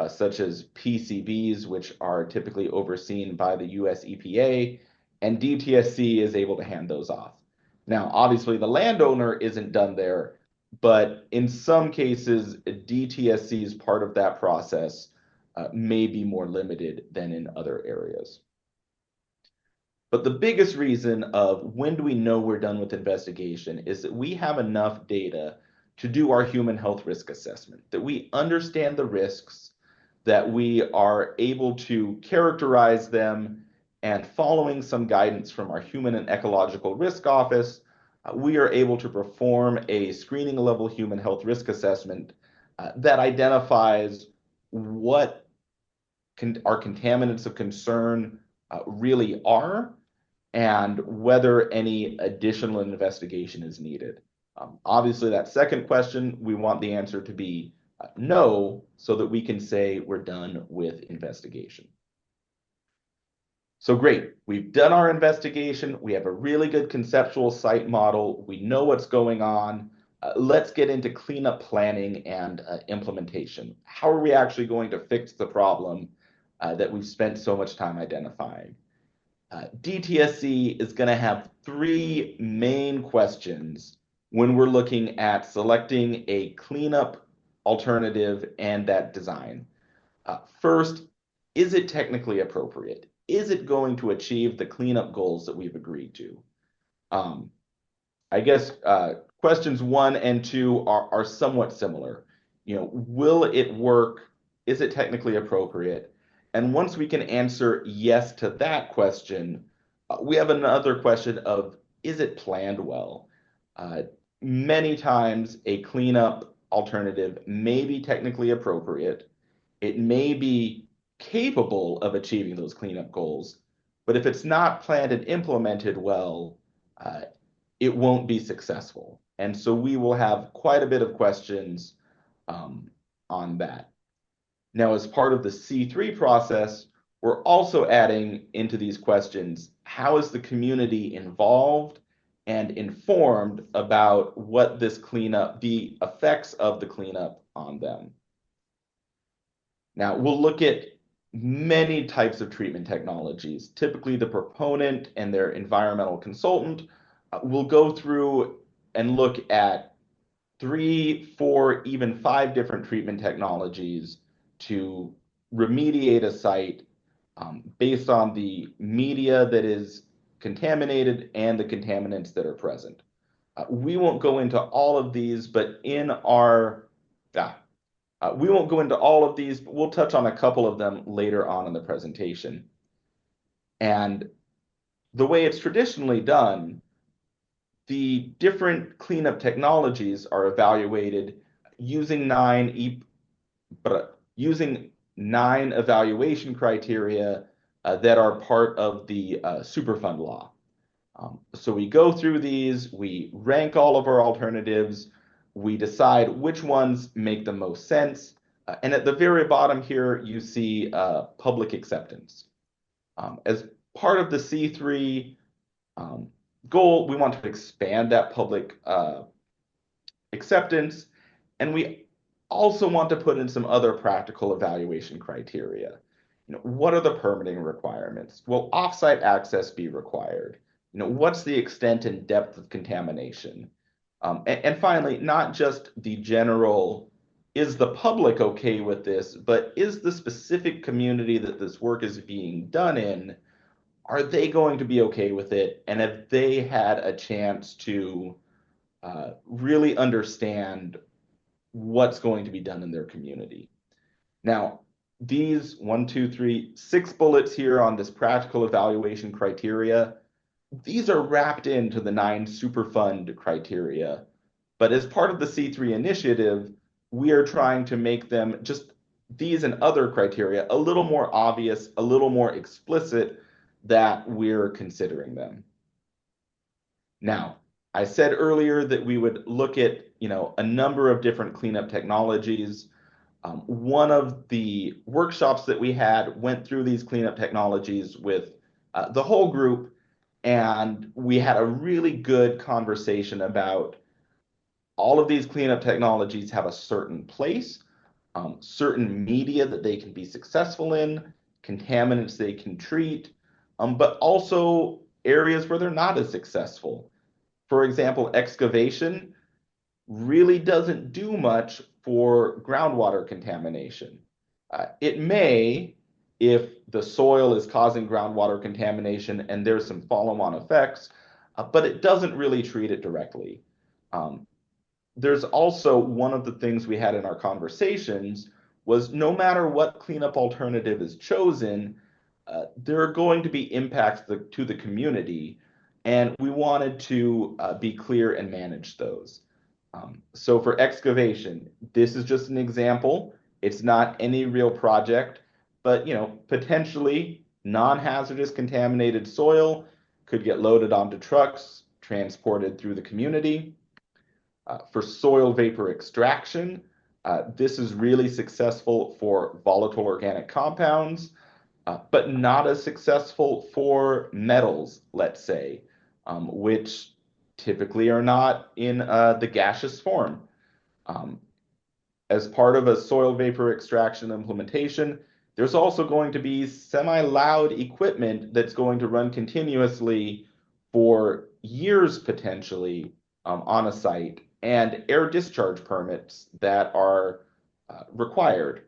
such as PCBs, which are typically overseen by the US EPA, and DTSC is able to hand those off. Now, obviously, the landowner isn't done there, but in some cases, DTSC's part of that process may be more limited than in other areas. But the biggest reason of when do we know we're done with investigation is that we have enough data to do our human health risk assessment, that we understand the risks, that we are able to characterize them, and following some guidance from our Human and Ecological Risk Office, we are able to perform a screening level human health risk assessment that identifies what our contaminants of concern really are, and whether any additional investigation is needed. Obviously, that second question, we want the answer to be no, so that we can say we're done with investigation. So great, we've done our investigation. We have a really good conceptual site model. We know what's going on. Let's get into cleanup planning and implementation. How are we actually going to fix the problem that we've spent so much time identifying? DTSC is going to have three main questions when we're looking at selecting a cleanup alternative and that design. First, is it technically appropriate? Is it going to achieve the cleanup goals that we've agreed to? I guess questions 1 and 2 are somewhat similar. Will it work is it technically appropriate? And once we can answer yes to that question, we have another question of, is it planned well? Many times a cleanup alternative may be technically appropriate. It may be capable of achieving those cleanup goals, but if it's not planned and implemented well, it won't be successful. And so we will have quite a bit of questions on that. Now, as part of the C3 process, we're also adding into these questions, how is the community involved and informed about what this cleanup, the effects of the cleanup on them? Now, we'll look at many types of treatment technologies. Typically, the proponent and their environmental consultant will go through and look at 3, 4, even 5 different treatment technologies to remediate a site based on the media that is contaminated and the contaminants that are present. We won't go into all of these, but in our, we won't go into all of these, but we'll touch on a couple of them later on in the presentation. And the way it's traditionally done, the different cleanup technologies are evaluated using 9 evaluation criteria that are part of the Superfund law. So we go through these, we rank all of our alternatives, we decide which ones make the most sense, and at the very bottom here, you see public acceptance. As part of the C3 goal, we want to expand that public acceptance, and we also want to put in some other practical evaluation criteria. What are the permitting requirements? Will offsite access be required? What's the extent and depth of contamination? And finally, not just the general, is the public okay with this, but is the specific community that this work is being done in, are they going to be okay with it? And have they had a chance to really understand what's going to be done in their community? Now, these 6 bullets here on this practical evaluation criteria, these are wrapped into the 9 Superfund criteria. But as part of the C3 initiative, we are trying to make them, just these and other criteria, a little more obvious, a little more explicit that we're considering them. Now, I said earlier that we would look at a number of different cleanup technologies. One of the workshops that we had went through these cleanup technologies with the whole group, and we had a really good conversation about all of these cleanup technologies have a certain place, certain media that they can be successful in, contaminants they can treat, but also areas where they're not as successful. For example, excavation really doesn't do much for groundwater contamination. It may, if the soil is causing groundwater contamination and there's some follow-on effects, but it doesn't really treat it directly. There's also one of the things we had in our conversations was no matter what cleanup alternative is chosen, there are going to be impacts to the community, and we wanted to be clear and manage those. So for excavation, this is just an example. It's not any real project, but potentially non-hazardous contaminated soil could get loaded onto trucks, transported through the community. For soil vapor extraction, this is really successful for volatile organic compounds, but not as successful for metals, let's say, which typically are not in the gaseous form. As part of a soil vapor extraction implementation, there's also going to be semi-loud equipment that's going to run continuously for years potentially on a site, and air discharge permits that are required.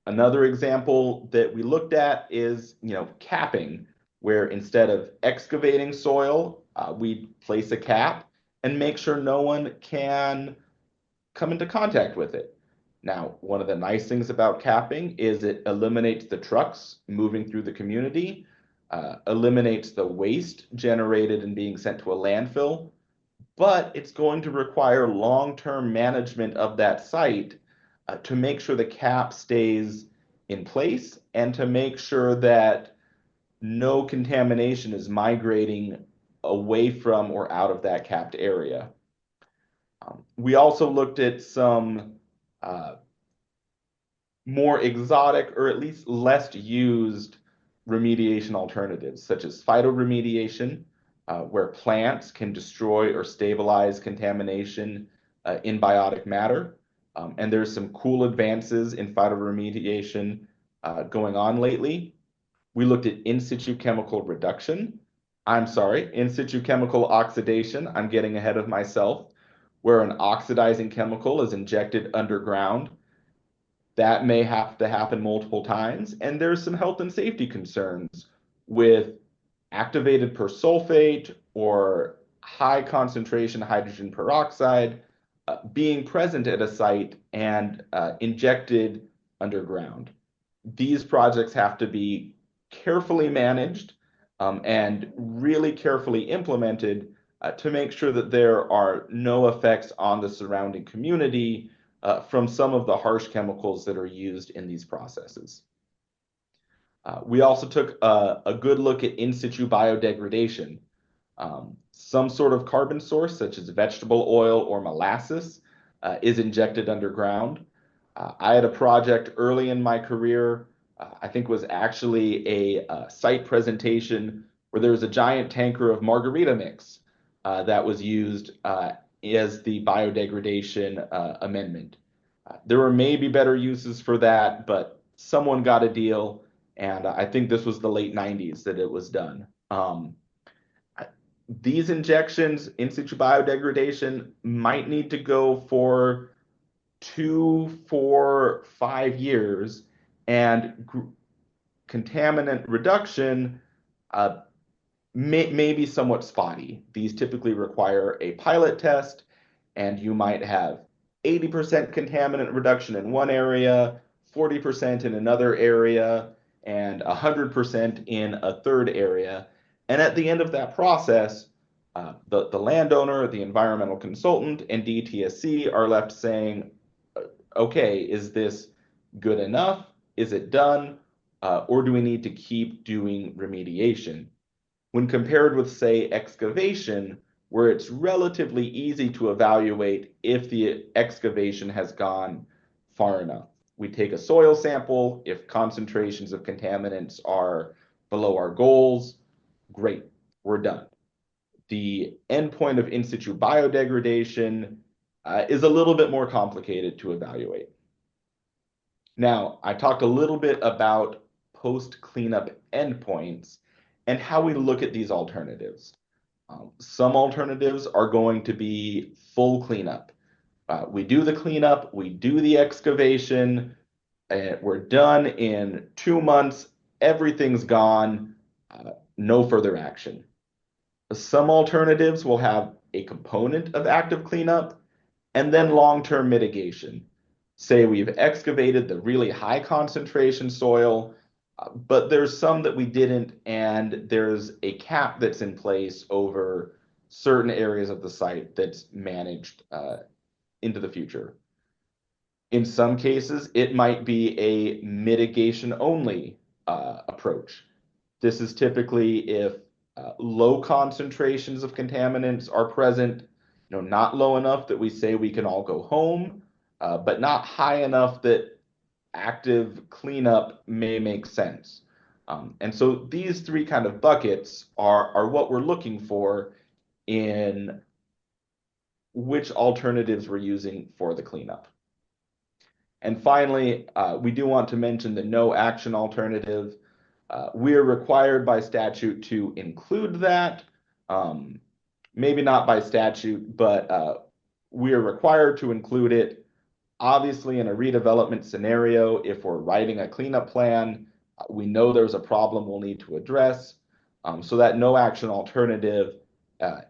Another example that we looked at is capping, where instead of excavating soil, we place a cap and make sure no one can come into contact with it. Now, one of the nice things about capping is it eliminates the trucks moving through the community, eliminates the waste generated and being sent to a landfill, but it's going to require long-term management of that site to make sure the cap stays in place and to make sure that no contamination is migrating away from or out of that capped area. We also looked at some more exotic or at least less used remediation alternatives, such as phytoremediation, where plants can destroy or stabilize contamination in biotic matter. And there's some cool advances in phytoremediation going on lately. We looked at in situ chemical reduction. In situ chemical oxidation. I'm getting ahead of myself, where an oxidizing chemical is injected underground. That may have to happen multiple times. And there's some health and safety concerns with activated persulfate or high concentration hydrogen peroxide being present at a site and injected underground. These projects have to be carefully managed and really carefully implemented to make sure that there are no effects on the surrounding community from some of the harsh chemicals that are used in these processes. We also took a good look at in situ biodegradation. Some sort of carbon source, such as vegetable oil or molasses, is injected underground. I had a project early in my career, I think was actually a site presentation where there was a giant tanker of margarita mix that was used as the biodegradation amendment. There were maybe better uses for that, but someone got a deal, and I think this was the late 90s that it was done. These injections, in situ biodegradation, might need to go for 2, 4, 5 years, and contaminant reduction may be somewhat spotty. These typically require a pilot test, and you might have 80% contaminant reduction in one area, 40% in another area, and 100% in a third area. And at the end of that process, the landowner, the environmental consultant, and DTSC are left saying, okay, is this good enough? Is it done? Or do we need to keep doing remediation? When compared with, say, excavation, where it's relatively easy to evaluate if the excavation has gone far enough. We take a soil sample. If concentrations of contaminants are below our goals, great, we're done. The endpoint of in situ biodegradation is a little bit more complicated to evaluate. Now, I talked a little bit about post-cleanup endpoints and how we look at these alternatives. Some alternatives are going to be full cleanup. We do the cleanup, we do the excavation, we're done in 2 months, everything's gone, no further action. Some alternatives will have a component of active cleanup and then long-term mitigation. Say we've excavated the really high concentration soil, but there's some that we didn't, and there's a cap that's in place over certain areas of the site that's managed into the future. In some cases, it might be a mitigation-only approach. This is typically if low concentrations of contaminants are present, not low enough that we say we can all go home, but not high enough that active cleanup may make sense. And so these 3 kind of buckets are what we're looking for in which alternatives we're using for the cleanup. And finally, we do want to mention the no action alternative. We are required by statute to include that. Maybe not by statute, but we are required to include it. Obviously, in a redevelopment scenario, if we're writing a cleanup plan, we know there's a problem we'll need to address. So that no action alternative,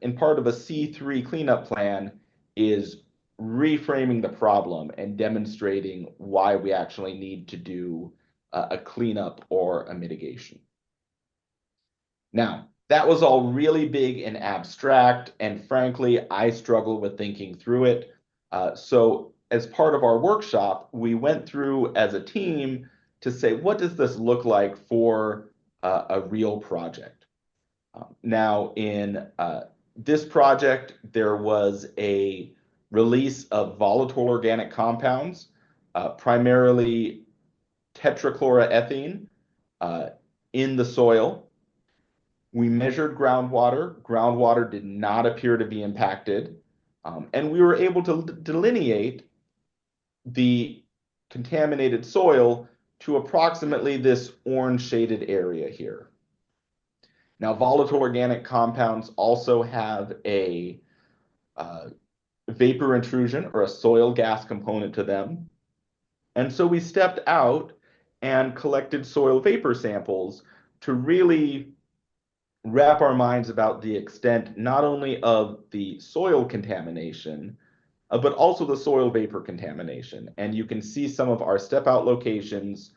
in part of a C3 cleanup plan, is reframing the problem and demonstrating why we actually need to do a cleanup or a mitigation. Now, that was all really big and abstract, and frankly, I struggled with thinking through it. So as part of our workshop, we went through as a team to say, what does this look like for a real project? Now, in this project, there was a release of volatile organic compounds, primarily tetrachloroethene, in the soil. We measured groundwater. Groundwater did not appear to be impacted. And we were able to delineate the contaminated soil to approximately this orange shaded area here. Now, volatile organic compounds also have a vapor intrusion or a soil gas component to them. And so we stepped out and collected soil vapor samples to really wrap our minds about the extent not only of the soil contamination, but also the soil vapor contamination. And you can see some of our step out locations.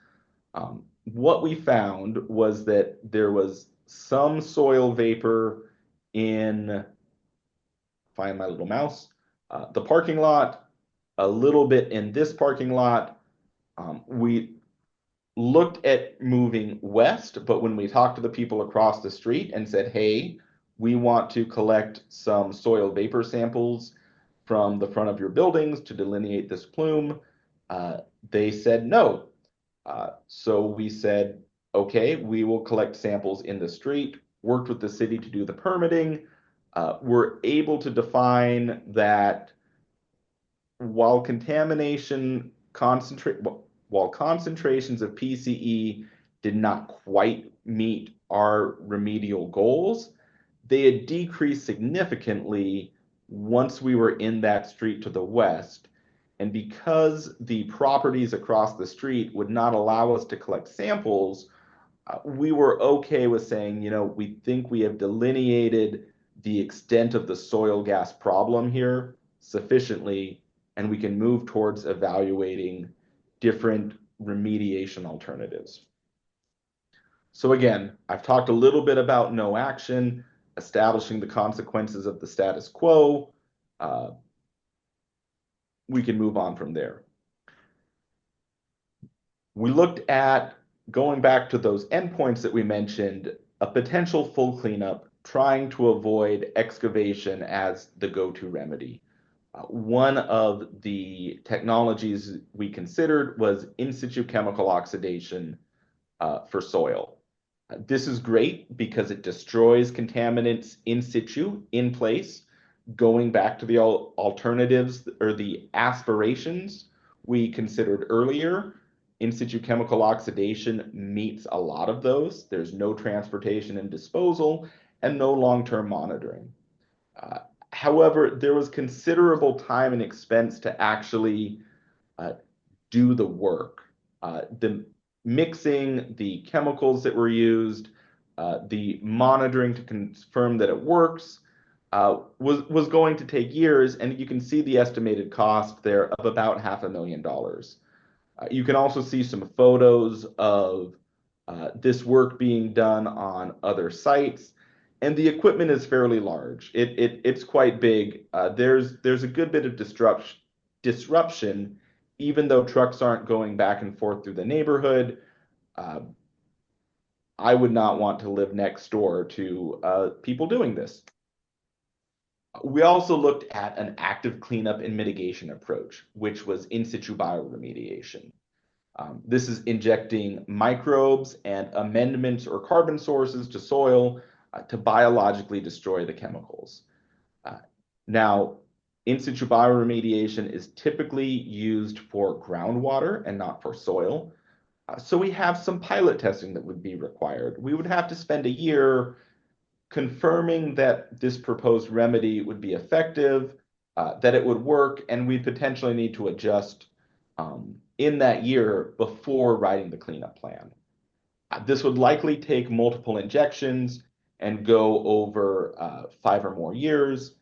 What we found was that there was some soil vapor in, find my little mouse, the parking lot, a little bit in this parking lot. We looked at moving west, but when we talked to the people across the street and said, hey, we want to collect some soil vapor samples from the front of your buildings to delineate this plume, they said no. So we said, okay, we will collect samples in the street, worked with the city to do the permitting. We're able to define that while contaminations of PCE did not quite meet our remedial goals, they had decreased significantly once we were in that street to the west. And because the properties across the street would not allow us to collect samples, we were okay with saying, we think we have delineated the extent of the soil gas problem here sufficiently, and we can move towards evaluating different remediation alternatives. So again, I've talked a little bit about no action, establishing the consequences of the status quo. We can move on from there. We looked at, going back to those endpoints that we mentioned, a potential full cleanup, trying to avoid excavation as the go-to remedy. One of the technologies we considered was in situ chemical oxidation for soil. This is great because it destroys contaminants in situ, in place. Going back to the alternatives or the aspirations we considered earlier, in situ chemical oxidation meets a lot of those. There's no transportation and disposal and no long-term monitoring. However, there was considerable time and expense to actually do the work. The mixing, the chemicals that were used, the monitoring to confirm that it works was going to take years, and you can see the estimated cost there of about $500,000. You can also see some photos of this work being done on other sites. And the equipment is fairly large. It's quite big. There's a good bit of disruption, even though trucks aren't going back and forth through the neighborhood. I would not want to live next door to people doing this. We also looked at an active cleanup and mitigation approach, which was in situ bioremediation. This is injecting microbes and amendments or carbon sources to soil to biologically destroy the chemicals. Now, in situ bioremediation is typically used for groundwater and not for soil. So we have some pilot testing that would be required. We would have to spend a year confirming that this proposed remedy would be effective, that it would work, and we potentially need to adjust in that year before writing the cleanup plan. This would likely take multiple injections and go over 5 or more years.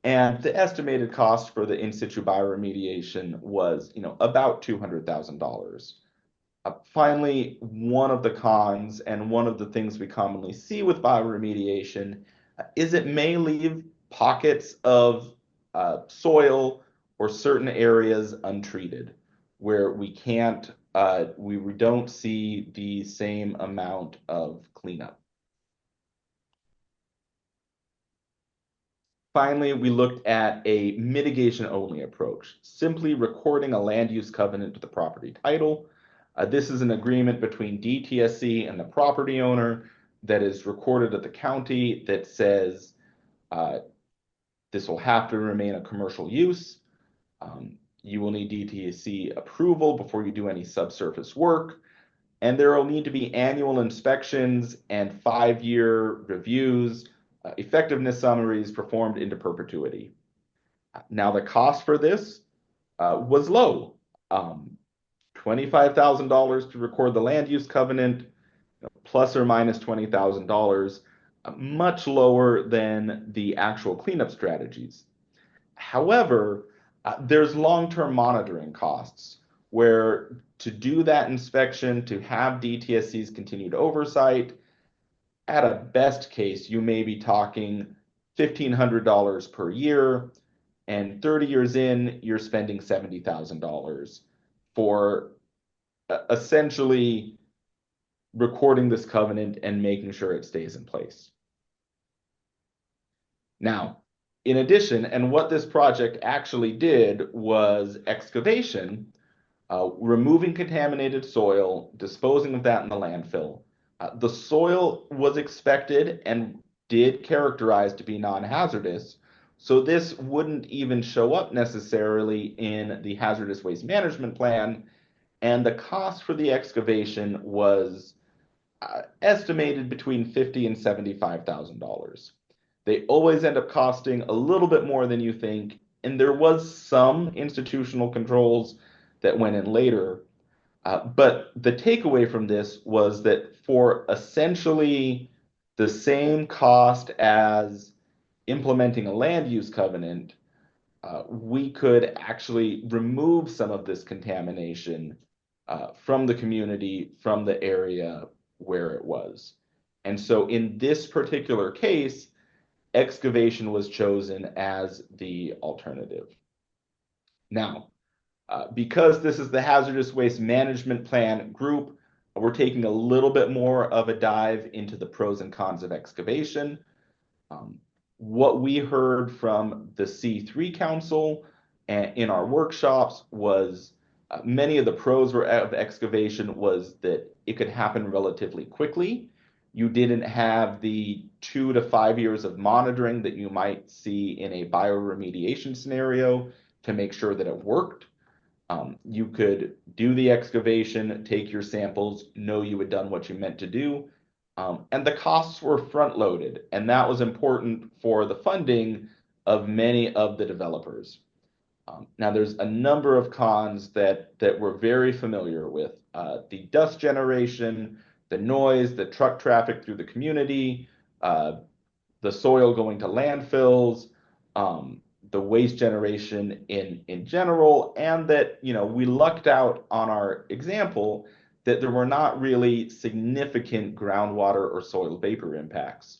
And the estimated cost for the in-situ bioremediation was, about $200,000. Finally, one of the cons and one of the things we commonly see with bioremediation is it may leave pockets of soil or certain areas untreated where we don't see the same amount of cleanup. Finally, we looked at a mitigation-only approach, simply recording a land use covenant to the property title. This is an agreement between DTSC and the property owner that is recorded at the county that says this will have to remain a commercial use. You will need DTSC approval before you do any subsurface work, and there will need to be annual inspections and 5-year reviews, effectiveness summaries performed into perpetuity. Now, the cost for this was low. $25,000 to record the land use covenant, plus or minus $20,000, much lower than the actual cleanup strategies. However, there's long-term monitoring costs where to do that inspection, to have DTSC's continued oversight, at a best case, you may be talking $1,500 per year, and 30 years in, you're spending $70,000 for essentially recording this covenant and making sure it stays in place. Now, in addition, and what this project actually did was excavation, removing contaminated soil, disposing of that in the landfill. The soil was expected and did characterize to be non-hazardous, so this wouldn't even show up necessarily in the Hazardous Waste Management Plan, and the cost for the excavation was estimated between $50,000 and $75,000. They always end up costing a little bit more than you think, and there was some institutional controls that went in later. But the takeaway from this was that for essentially the same cost as implementing a land use covenant, we could actually remove some of this contamination from the community, from the area where it was. And so in this particular case, excavation was chosen as the alternative. Now, because this is the Hazardous Waste Management Plan group, we're taking a little bit more of a dive into the pros and cons of excavation. What we heard from the C3 Council in our workshops was many of the pros of excavation was that it could happen relatively quickly. You didn't have the 2 to 5 years of monitoring that you might see in a bioremediation scenario to make sure that it worked. You could do the excavation, take your samples, know you had done what you meant to do, and the costs were front-loaded, and that was important for the funding of many of the developers. Now, there's a number of cons that we're very familiar with. The dust generation, the noise, the truck traffic through the community, the soil going to landfills, the waste generation in general, and that, we lucked out on our example that there were not really significant groundwater or soil vapor impacts.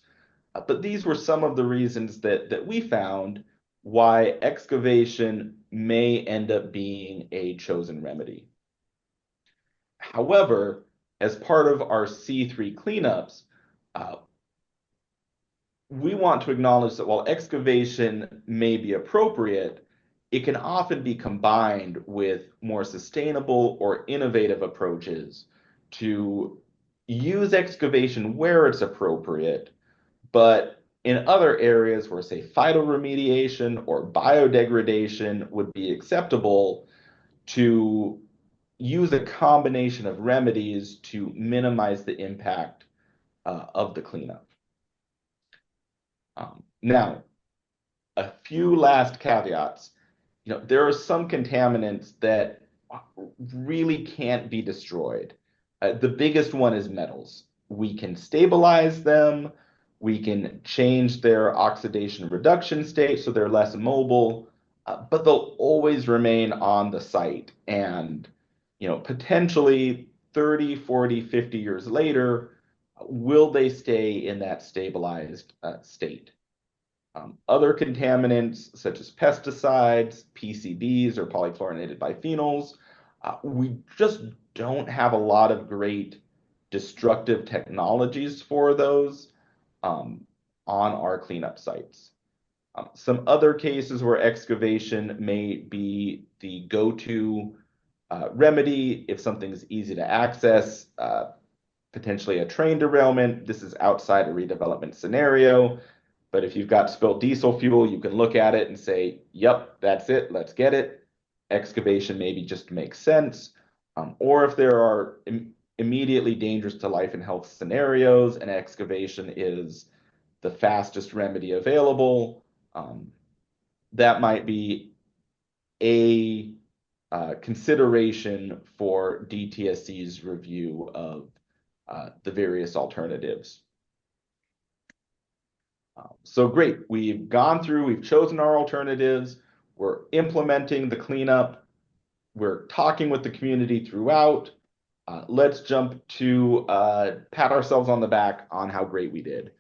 But these were some of the reasons that we found why excavation may end up being a chosen remedy. However, as part of our C3 cleanups, we want to acknowledge that while excavation may be appropriate, it can often be combined with more sustainable or innovative approaches to use excavation where it's appropriate, but in other areas where, say, phytoremediation or biodegradation would be acceptable, to use a combination of remedies to minimize the impact of the cleanup. Now, a few last caveats. There are some contaminants that really can't be destroyed. The biggest one is metals. We can stabilize them, We can change their oxidation reduction state so they're less mobile, but they'll always remain on the site. And, potentially 30, 40, 50 years later, will they stay in that stabilized state? Other contaminants such as pesticides, PCBs, or polychlorinated biphenyls, we just don't have a lot of great destructive technologies for those on our cleanup sites. Some other cases where excavation may be the go-to remedy if something's easy to access, potentially a train derailment. This is outside a redevelopment scenario. But if you've got spilled diesel fuel, you can look at it and say, yep, that's it, let's get it. Excavation maybe just makes sense. Or if there are immediately dangerous to life and health scenarios and excavation is the fastest remedy available, that might be a consideration for DTSC's review of the various alternatives. So great, we've gone through, we've chosen our alternatives, we're implementing the cleanup, we're talking with the community throughout. Let's jump to pat ourselves on the back on how great we did.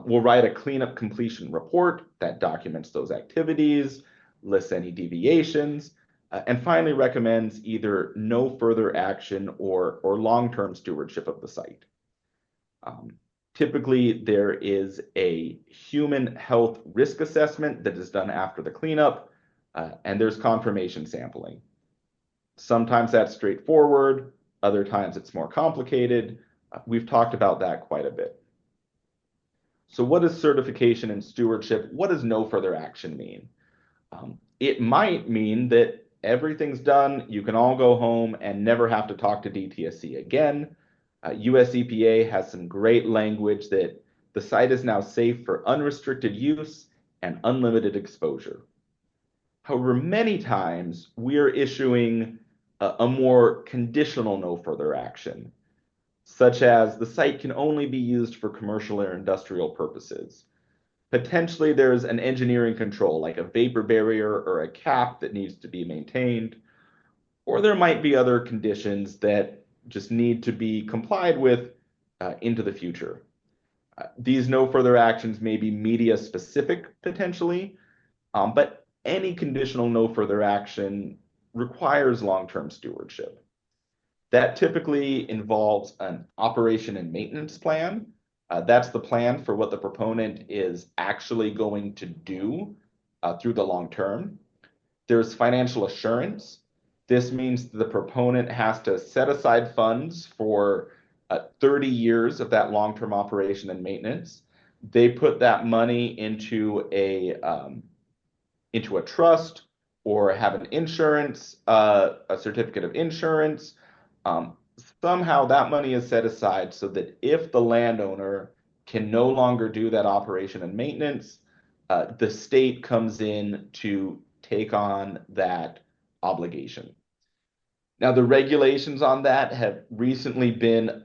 We'll write a cleanup completion report that documents those activities, lists any deviations, and finally recommends either no further action or long-term stewardship of the site. Typically, there is a human health risk assessment that is done after the cleanup, and there's confirmation sampling. Sometimes that's straightforward, other times it's more complicated. We've talked about that quite a bit. So what is certification and stewardship? What does no further action mean? It might mean that everything's done, you can all go home and never have to talk to DTSC again. US EPA has some great language that the site is now safe for unrestricted use and unlimited exposure. However, many times we are issuing a more conditional no further action, such as the site can only be used for commercial or industrial purposes. Potentially there's an engineering control like a vapor barrier or a cap that needs to be maintained, or there might be other conditions that just need to be complied with into the future. These no further actions may be media specific potentially, but any conditional no further action requires long-term stewardship. That typically involves an operation and maintenance plan. That's the plan for what the proponent is actually going to do through the long term. There's financial assurance. This means the proponent has to set aside funds for 30 years of that long-term operation and maintenance. They put that money into a trust or have an insurance, a certificate of insurance. Somehow that money is set aside so that if the landowner can no longer do that operation and maintenance, the state comes in to take on that obligation. Now, the regulations on that have recently been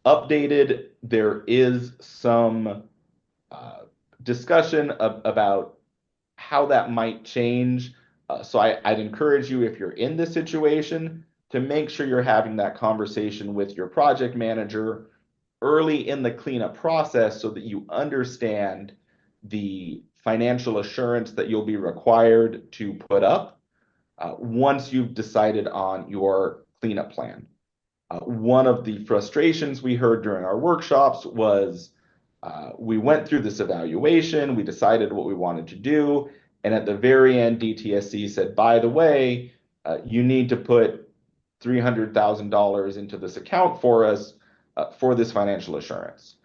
updated. There is some discussion about how that might change. So I'd encourage you, if you're in this situation, to make sure you're having that conversation with your project manager early in the cleanup process so that you understand the financial assurance that you'll be required to put up once you've decided on your cleanup plan. One of the frustrations we heard during our workshops was we went through this evaluation, we decided what we wanted to do, and at the very end, DTSC said, by the way, you need to put $300,000 into this account for us for this financial assurance.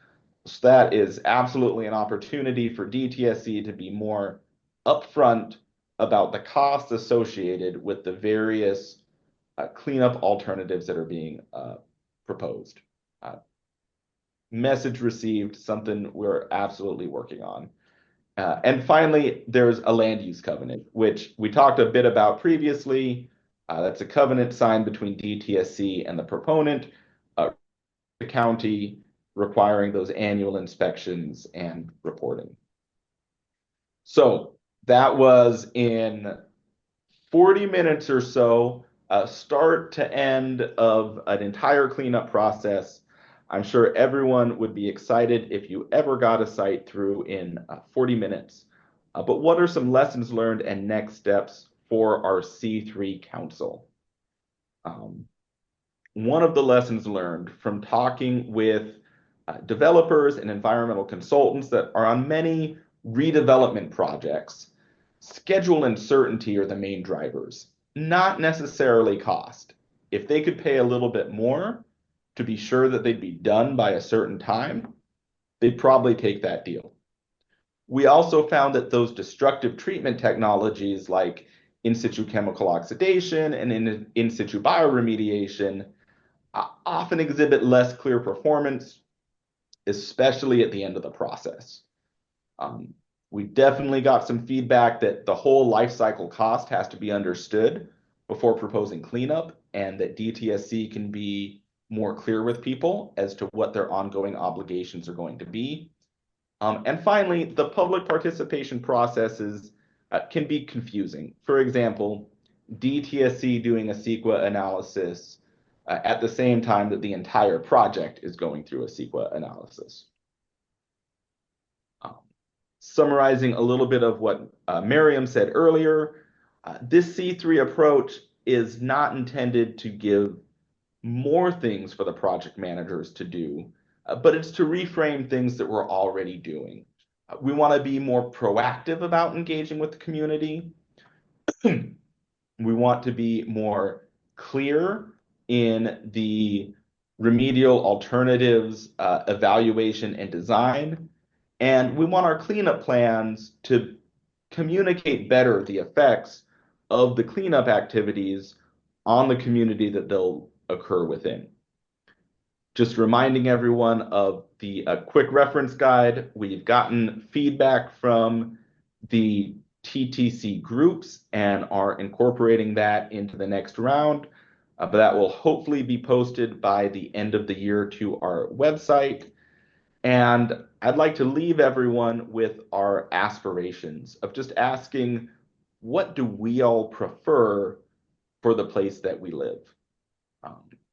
So that is absolutely an opportunity for DTSC to be more upfront about the costs associated with the various cleanup alternatives that are being proposed. Message received, something we're absolutely working on. And finally, there's a land use covenant, which we talked a bit about previously. That's a covenant signed between DTSC and the proponent. The county requiring those annual inspections and reporting. So that was in 40 minutes or so, start to end of an entire cleanup process. I'm sure everyone would be excited if you ever got a site through in 40 minutes. But what are some lessons learned and next steps for our C3 Council? One of the lessons learned from talking with developers and environmental consultants that are on many redevelopment projects, schedule and certainty are the main drivers, not necessarily cost. If they could pay a little bit more to be sure that they'd be done by a certain time, they'd probably take that deal. We also found that those destructive treatment technologies like in situ chemical oxidation and in situ bioremediation often exhibit less clear performance, especially at the end of the process. We definitely got some feedback that the whole life cycle cost has to be understood before proposing cleanup, and that DTSC can be more clear with people as to what their ongoing obligations are going to be. And finally, the public participation processes can be confusing. For example, DTSC doing a CEQA analysis at the same time that the entire project is going through a CEQA analysis. Summarizing a little bit of what Maryam said earlier, this C3 approach is not intended to give more things for the project managers to do, but it's to reframe things that we're already doing. We want to be more proactive about engaging with the community. We want to be more clear in the remedial alternatives, evaluation and design. And we want our cleanup plans to communicate better the effects of the cleanup activities on the community that they'll occur within. Just reminding everyone of the quick reference guide. We've gotten feedback from the TTC groups and are incorporating that into the next round. But that will hopefully be posted by the end of the year to our website. And I'd like to leave everyone with our aspirations of just asking, what do we all prefer for the place that we live?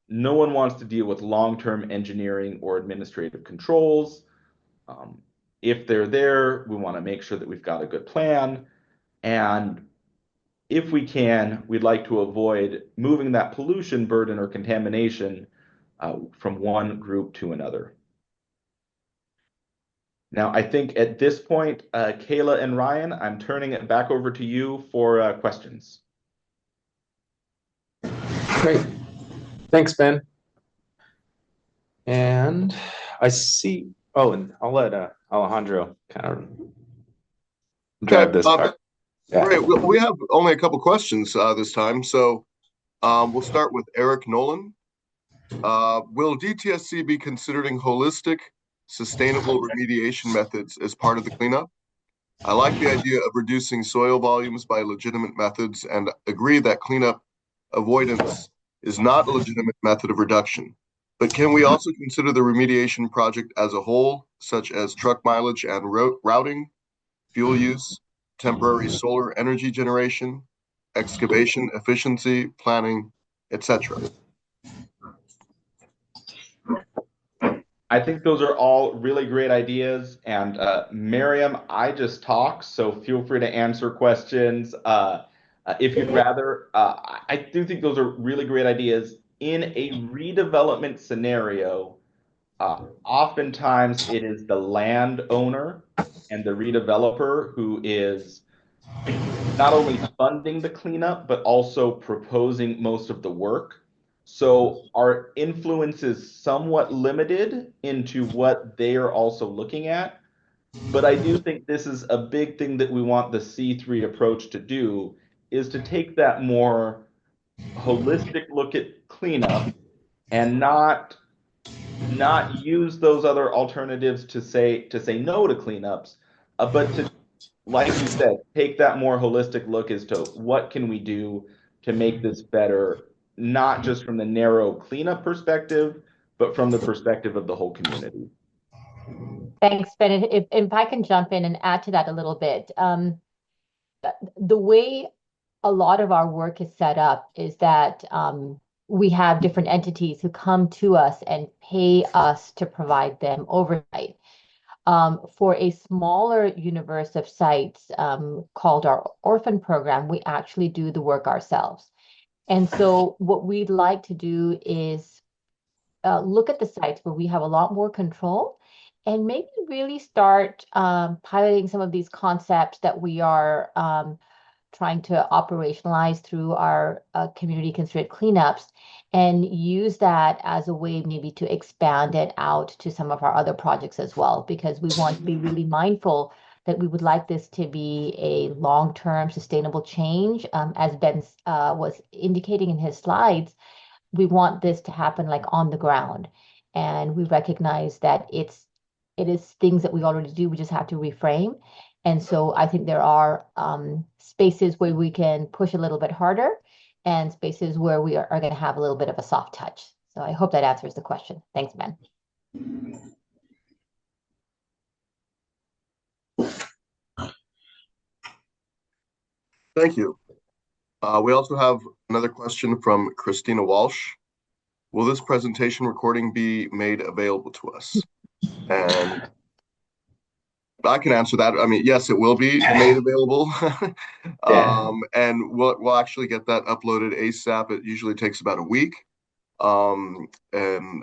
No one wants to deal with long-term engineering or administrative controls. If they're there, we want to make sure that we've got a good plan. And if we can, we'd like to avoid moving that pollution burden or contamination from one group to another. Now, I think at this point, Kayla and Ryan, I'm turning it back over to you for questions. Great. Thanks, Ben. And I see, and I'll let Alejandro kind of drive this part. Yeah. Great. We have only a couple questions this time. So we'll start with Eric Nolan. Will DTSC be considering holistic, sustainable remediation methods as part of the cleanup? I like the idea of reducing soil volumes by legitimate methods and agree that cleanup avoidance is not a legitimate method of reduction. But can we also consider the remediation project as a whole, such as truck mileage and routing, fuel use, temporary solar energy generation, excavation efficiency, planning, etc.? I think those are all really great ideas. And Maryam, I just talk, so feel free to answer questions if you'd rather. I do think those are really great ideas. In a redevelopment scenario, oftentimes it is the landowner and the redeveloper who is not only funding the cleanup, but also proposing most of the work. So our influence is somewhat limited into what they are also looking at. But I do think this is a big thing that we want the C3 approach to do, is to take that more holistic look at cleanup and not use those other alternatives to say no to cleanups, but to, like you said, take that more holistic look as to what can we do to make this better, not just from the narrow cleanup perspective, but from the perspective of the whole community. Thanks, Ben. If I can jump in and add to that a little bit, the way a lot of our work is set up is that we have different entities who come to us and pay us to provide them oversight. For a smaller universe of sites called our orphan program, we actually do the work ourselves. And so what we'd like to do is look at the sites where we have a lot more control and maybe really start piloting some of these concepts that we are trying to operationalize through our community considerate cleanups and use that as a way maybe to expand it out to some of our other projects as well, because we want to be really mindful that we would like this to be a long-term sustainable change. As Ben was indicating in his slides, we want this to happen like on the ground. And we recognize that it is things that we already do, we just have to reframe. And so I think there are spaces where we can push a little bit harder and spaces where we are going to have a little bit of a soft touch. So I hope that answers the question. Thanks, Ben. Thank you. We also have another question from Christina Walsh. Will this presentation recording be made available to us? And I can answer that. I mean, yes, it will be made available. And we'll actually get that uploaded ASAP. It usually takes about a week. And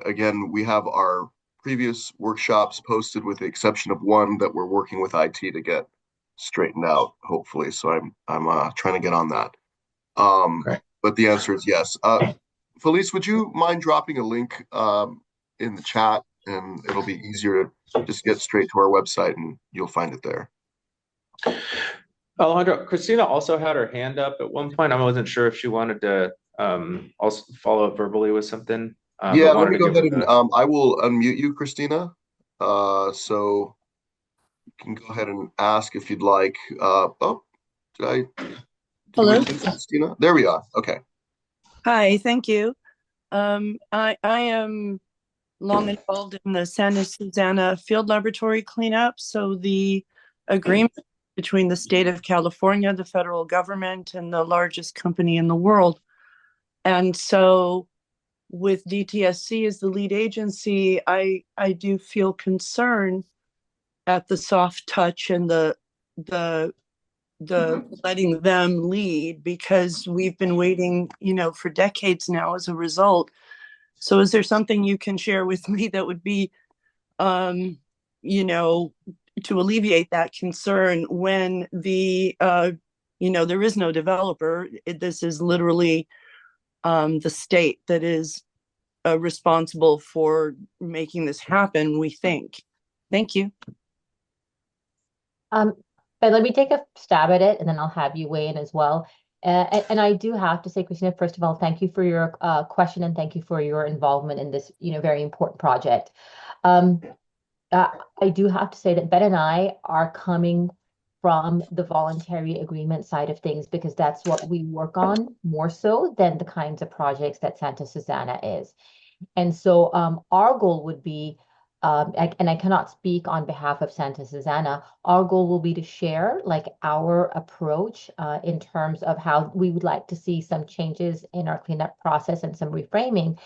again, we have our previous workshops posted with the exception of one that we're working with IT to get straightened out, hopefully. So I'm trying to get on that. But the answer is yes. Felice, would you mind dropping a link in the chat, and it'll be easier to just get straight to our website and you'll find it there. Alejandro, Christina also had her hand up at one point. I wasn't sure if she wanted to also follow up verbally with something. Yeah, let me go ahead and I will unmute you, Christina. So you can go ahead and ask if you'd like. Oh, did Hello? we lose Christina? There we are. Okay. Hi, thank you. I am long involved in the Santa Susana field laboratory cleanup. So the agreement between the state of California, the federal government, and the largest company in the world. And so with DTSC as the lead agency, I do feel concern at the soft touch and the letting them lead, because we've been waiting, for decades now as a result. So is there something you can share with me that would be, to alleviate that concern when there is no developer? This is literally the state that is responsible for making this happen, we think. Thank you. But let me take a stab at it, and then I'll have you weigh in as well. And I do have to say, Christina, first of all, thank you for your question, and thank you for your involvement in this, very important project. I do have to say that Ben and I are coming from the voluntary agreement side of things, because that's what we work on more so than the kinds of projects that Santa Susana is. And so our goal would be, and I cannot speak on behalf of Santa Susana, our goal will be to share like our approach in terms of how we would like to see some changes in our cleanup process and some reframing,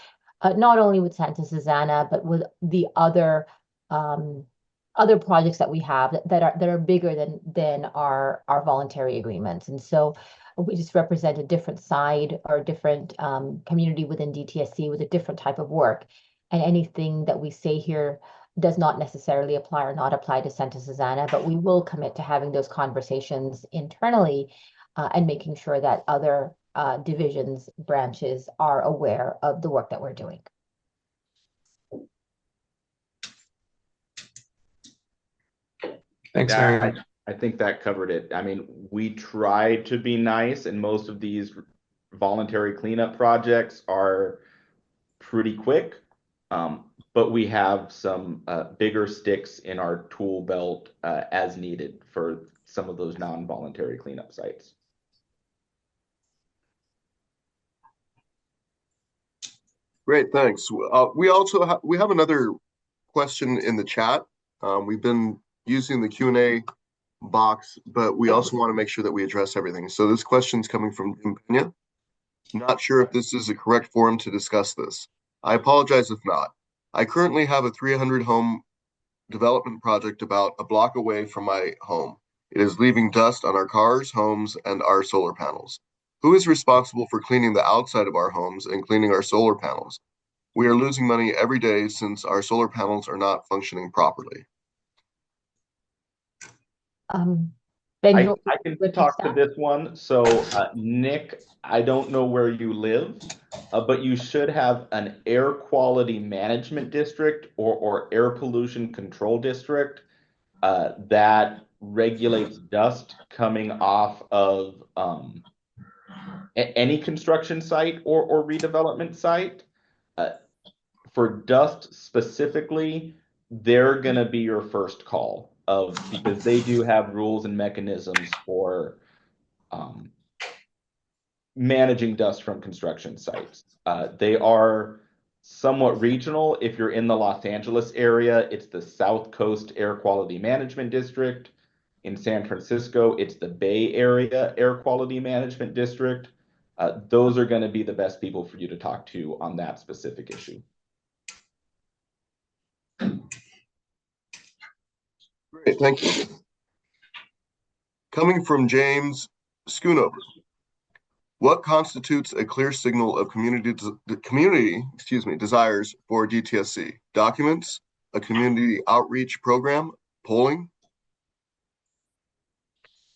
not only with Santa Susana, but with the other projects that we have that are bigger than our voluntary agreements. And so we just represent a different side or a different community within DTSC with a different type of work. And anything that we say here does not necessarily apply or not apply to Santa Susana, but we will commit to having those conversations internally and making sure that other divisions, branches are aware of the work that we're doing. Thanks, Maryam. I think that covered it. I mean, we try to be nice, and most of these voluntary cleanup projects are pretty quick. But we have some bigger sticks in our tool belt as needed for some of those non-voluntary cleanup sites. Great, thanks. We also we have another question in the chat. We've been using the Q&A box, but we also want to make sure that we address everything. So this question's coming from Jim Pena. Not sure if this is the correct forum to discuss this. I apologize if not. I currently have a 300 home development project about a block away from my home. It is leaving dust on our cars, homes, and our solar panels. Who is responsible for cleaning the outside of our homes and cleaning our solar panels? We are losing money every day since our solar panels are not functioning properly. Ben, I can talk to this one. So, Nick, I don't know where you live, but you should have an air quality management district or air pollution control district that regulates dust coming off of any construction site or redevelopment site. For dust specifically, they're going to be your first call because they do have rules and mechanisms for managing dust from construction sites. They are somewhat regional. If you're in the Los Angeles area, it's the South Coast Air Quality Management District. In San Francisco, it's the Bay Area Air Quality Management District. Those are going to be the best people for you to talk to on that specific issue. Great, thank you. Coming from James Schoonover. What constitutes a clear signal of community desires for DTSC? Documents, a community outreach program, polling?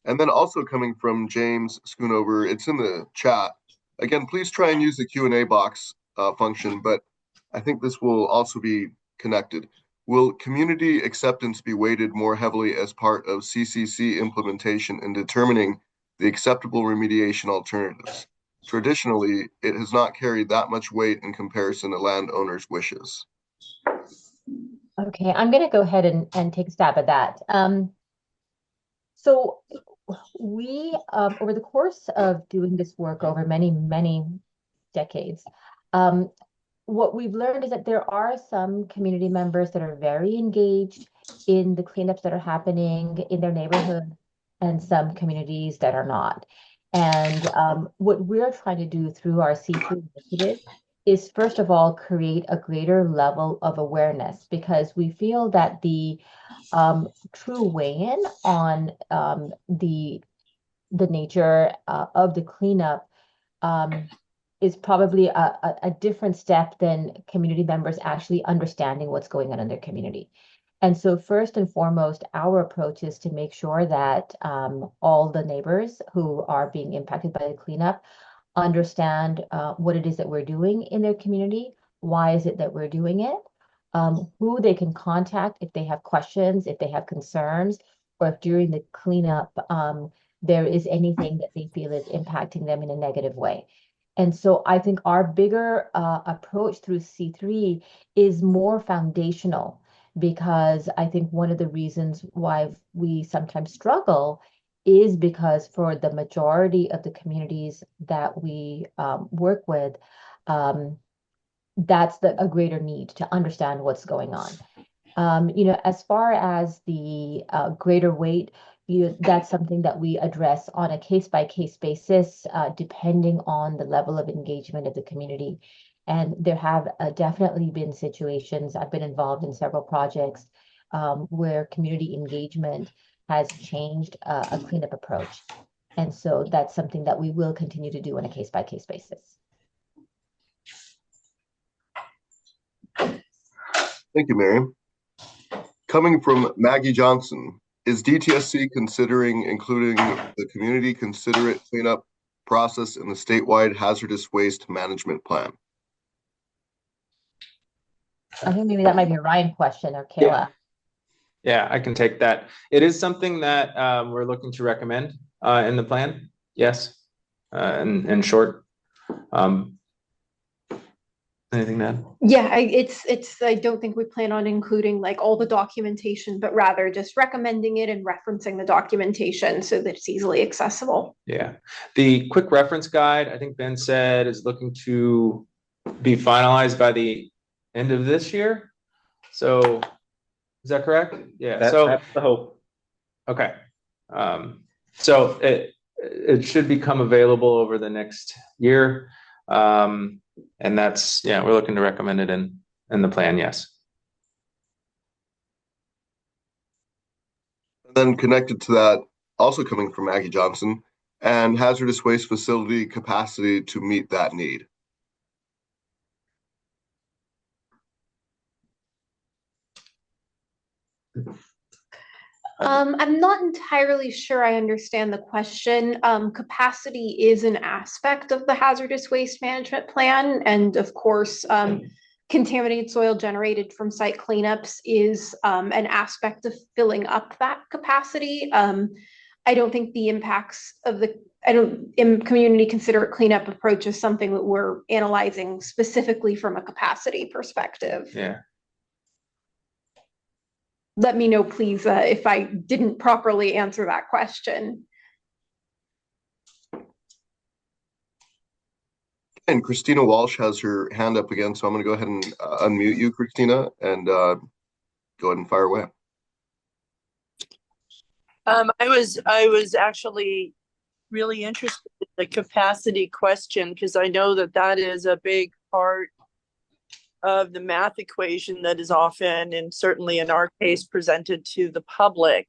And then also coming from James Schoonover, it's in the chat. Again, please try and use the Q&A box function, but I think this will also be connected. Will community acceptance be weighted more heavily as part of CCC implementation in determining the acceptable remediation alternatives? Traditionally, it has not carried that much weight in comparison to landowners' wishes. Okay, I'm going to go ahead and take a stab at that. So we, over the course of doing this work over many, many decades, what we've learned is that there are some community members that are very engaged in the cleanups that are happening in their neighborhood, and some communities that are not. And what we're trying to do through our C3 initiative is, first of all, create a greater level of awareness, because we feel that the true weigh-in on the nature of the cleanup is probably a different step than community members actually understanding what's going on in their community. And so first and foremost, our approach is to make sure that all the neighbors who are being impacted by the cleanup understand what it is that we're doing in their community, why is it that we're doing it, who they can contact if they have questions, if they have concerns, or if during the cleanup there is anything that they feel is impacting them in a negative way. And so I think our bigger approach through C3 is more foundational, because I think one of the reasons why we sometimes struggle is because for the majority of the communities that we work with, that's a greater need to understand what's going on. As far as the greater weight, that's something that we address on a case-by-case basis, depending on the level of engagement of the community. And there have definitely been situations, I've been involved in several projects where community engagement has changed a cleanup approach. And so that's something that we will continue to do on a case-by-case basis. Thank you, Maryam. Coming from Maggie Johnson, is DTSC considering including the Community Considerate Cleanup process in the statewide Hazardous Waste Management Plan? I think maybe that might be a Ryan question, or Kayla. Yeah, I can take that. It is something that we're looking to recommend in the plan. Yes, in short. Anything to add? Yeah, I don't think we plan on including like all the documentation, but rather just recommending it and referencing the documentation so that it's easily accessible. Yeah. The quick reference guide, I think Ben said, is looking to be finalized by the end of this year. So is that correct? Yeah. That's the hope. Okay. So it should become available over the next year. And that's, yeah, we're looking to recommend it in the plan. Yes. And then connected to that, also coming from Maggie Johnson, and hazardous waste facility capacity to meet that need. I'm not entirely sure I understand the question. Capacity is an aspect of the hazardous waste management plan. And of course, contaminated soil generated from site cleanups is an aspect of filling up that capacity. I don't think the impacts of community considerate cleanup approach is something that we're analyzing specifically from a capacity perspective. Yeah. Let me know, please, if I didn't properly answer that question. And Christina Walsh has her hand up again, so I'm going to go ahead and unmute you, Christina, and go ahead and fire away. I was actually really interested in the capacity question because I know that is a big part of the math equation that is often, and certainly in our case, presented to the public,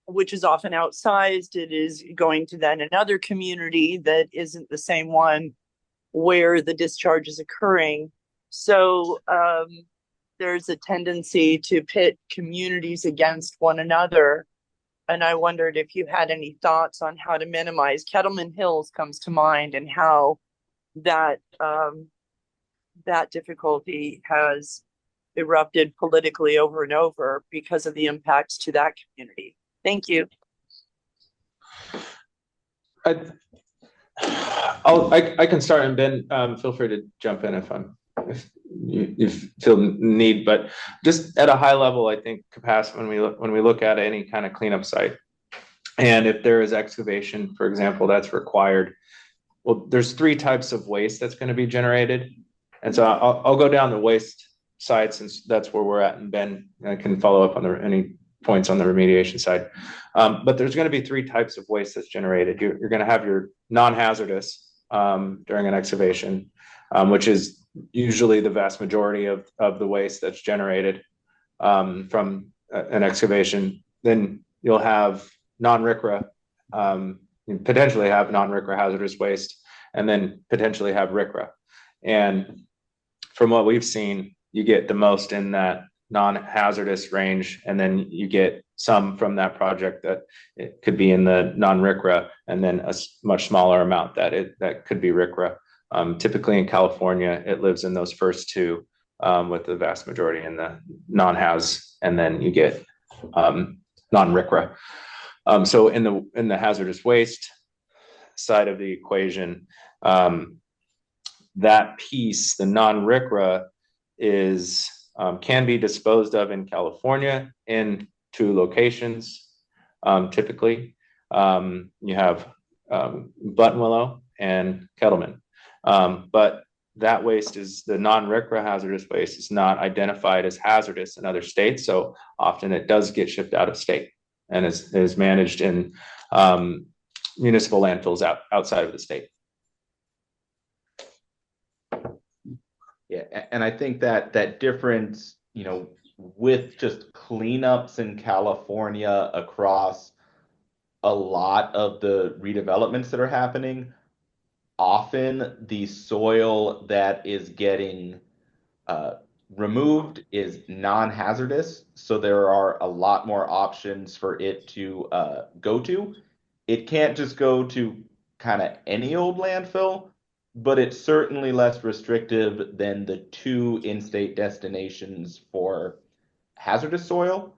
which is often outsized. It is going to then another community that isn't the same one where the discharge is occurring. So there's a tendency to pit communities against one another. And I wondered if you had any thoughts on how to minimize. Kettleman Hills comes to mind, and how that that difficulty has erupted politically over and over because of the impacts to that community. Thank you. I can start, and Ben, feel free to jump in if you feel need. But just at a high level, I think capacity, when we look at any kind of cleanup site, and if there is excavation, for example, that's required. Well, there's 3 types of waste that's going to be generated. And so I'll go down the waste side, since that's where we're at, and Ben can follow up on any points on the remediation side. But there's going to be 3 types of waste that's generated. You're going to have your non-hazardous during an excavation, which is usually the vast majority of the waste that's generated from an excavation. Then you'll have non-RCRA, potentially have non-RCRA hazardous waste, and then potentially have RCRA. And from what we've seen, you get the most in that non-hazardous range, and then you get some from that project that it could be in the non-RCRA, and then a much smaller amount that could be RCRA. Typically in California, it lives in those first 2, with the vast majority in the non-haz, and then you get non-RCRA. So in the hazardous waste side of the equation, that piece, the non-RCRA, can be disposed of in California in 2 locations. Typically, you have Buttonwillow and Kettleman. But that waste the non-RCRA hazardous waste is not identified as hazardous in other states. So often it does get shipped out of state and is managed in municipal landfills outside of the state. Yeah, and I think that difference, with just cleanups in California across a lot of the redevelopments that are happening, often the soil that is getting removed is non-hazardous, so there are a lot more options for it to go to. It can't just go to kind of any old landfill, but it's certainly less restrictive than the 2 in-state destinations for hazardous soil.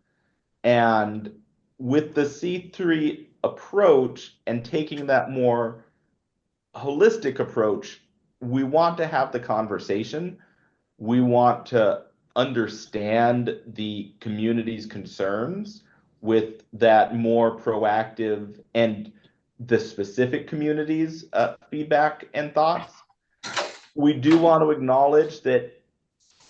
And with the C3 approach and taking that more holistic approach, we want to have the conversation. We want to understand the community's concerns with that more proactive and the specific community's feedback and thoughts. We do want to acknowledge that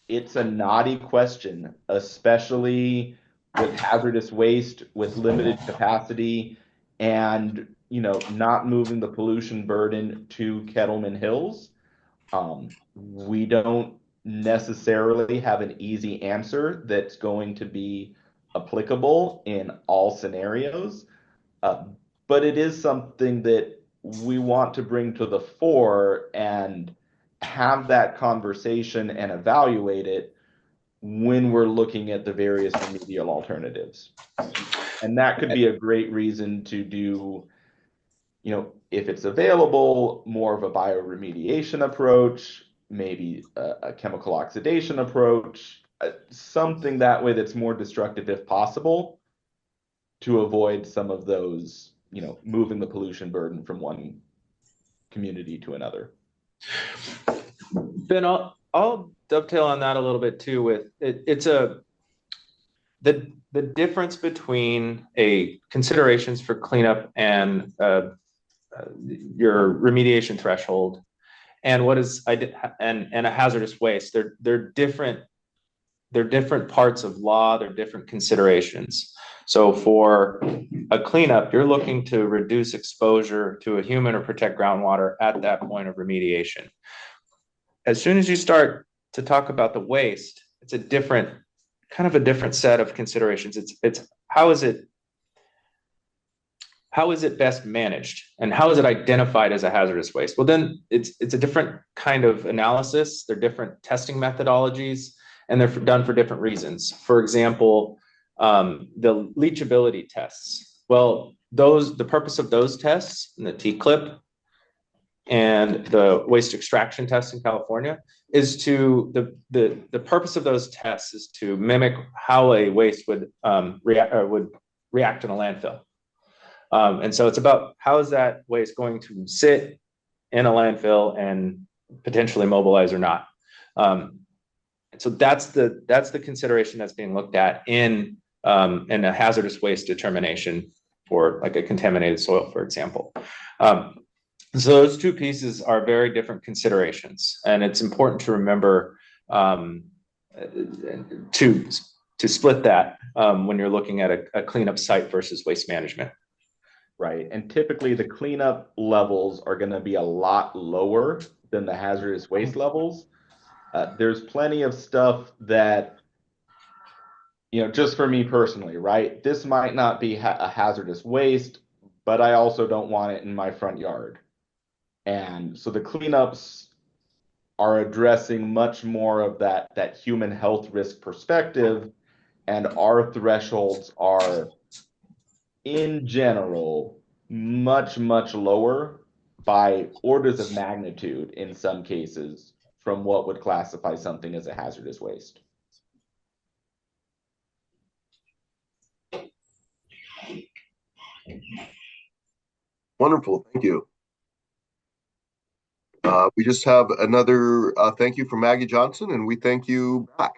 it's a knotty question, especially with hazardous waste, with limited capacity, and not moving the pollution burden to Kettleman Hills. We don't necessarily have an easy answer that's going to be applicable in all scenarios, but it is something that we want to bring to the fore and have that conversation and evaluate it when we're looking at the various remedial alternatives. And that could be a great reason to do, if it's available, more of a bioremediation approach, maybe a chemical oxidation approach, something that way that's more destructive if possible, to avoid some of those, moving the pollution burden from one community to another. Ben, I'll dovetail on that a little bit too. With the difference between a considerations for cleanup and your remediation threshold, and what is and a hazardous waste. They're different. They're different parts of law. They're different considerations. So for a cleanup, you're looking to reduce exposure to a human or protect groundwater at that point of remediation. As soon as you start to talk about the waste, it's a different set of considerations. It's how is it best managed, and how is it identified as a hazardous waste? Well, then it's a different kind of analysis. They're different testing methodologies, and they're done for different reasons. For example, the leachability tests. Well, the purpose of those tests in the T-clip and the waste extraction test in California is to the purpose of those tests is to mimic how a waste would react in a landfill. And so it's about how is that waste going to sit in a landfill and potentially mobilize or not. So that's the consideration that's being looked at in a hazardous waste determination for like a contaminated soil, for example. So those two pieces are very different considerations, and it's important to remember to split that when you're looking at a cleanup site versus waste management. Right, and typically the cleanup levels are going to be a lot lower than the hazardous waste levels. There's plenty of stuff that, just for me personally, right? This might not be a hazardous waste, but I also don't want it in my front yard. And so the cleanups are addressing much more of that human health risk perspective, and our thresholds are, in general, much, much lower by orders of magnitude in some cases from what would classify something as a hazardous waste. Wonderful, thank you. We just have another thank you from Maggie Johnson, and we thank you back.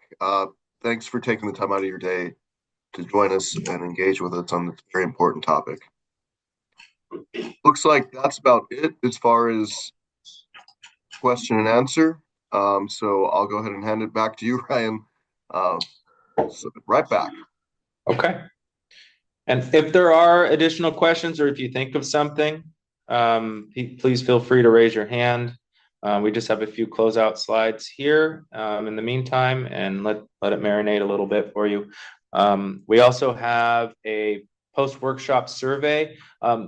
Thanks for taking the time out of your day to join us and engage with us on this very important topic. Looks like that's about it as far as question and answer. So I'll go ahead and hand it back to you, Ryan. So right back. Okay. And if there are additional questions, or if you think of something, please feel free to raise your hand. We just have a few closeout slides here in the meantime, and let it marinate a little bit for you. We also have a post-workshop survey.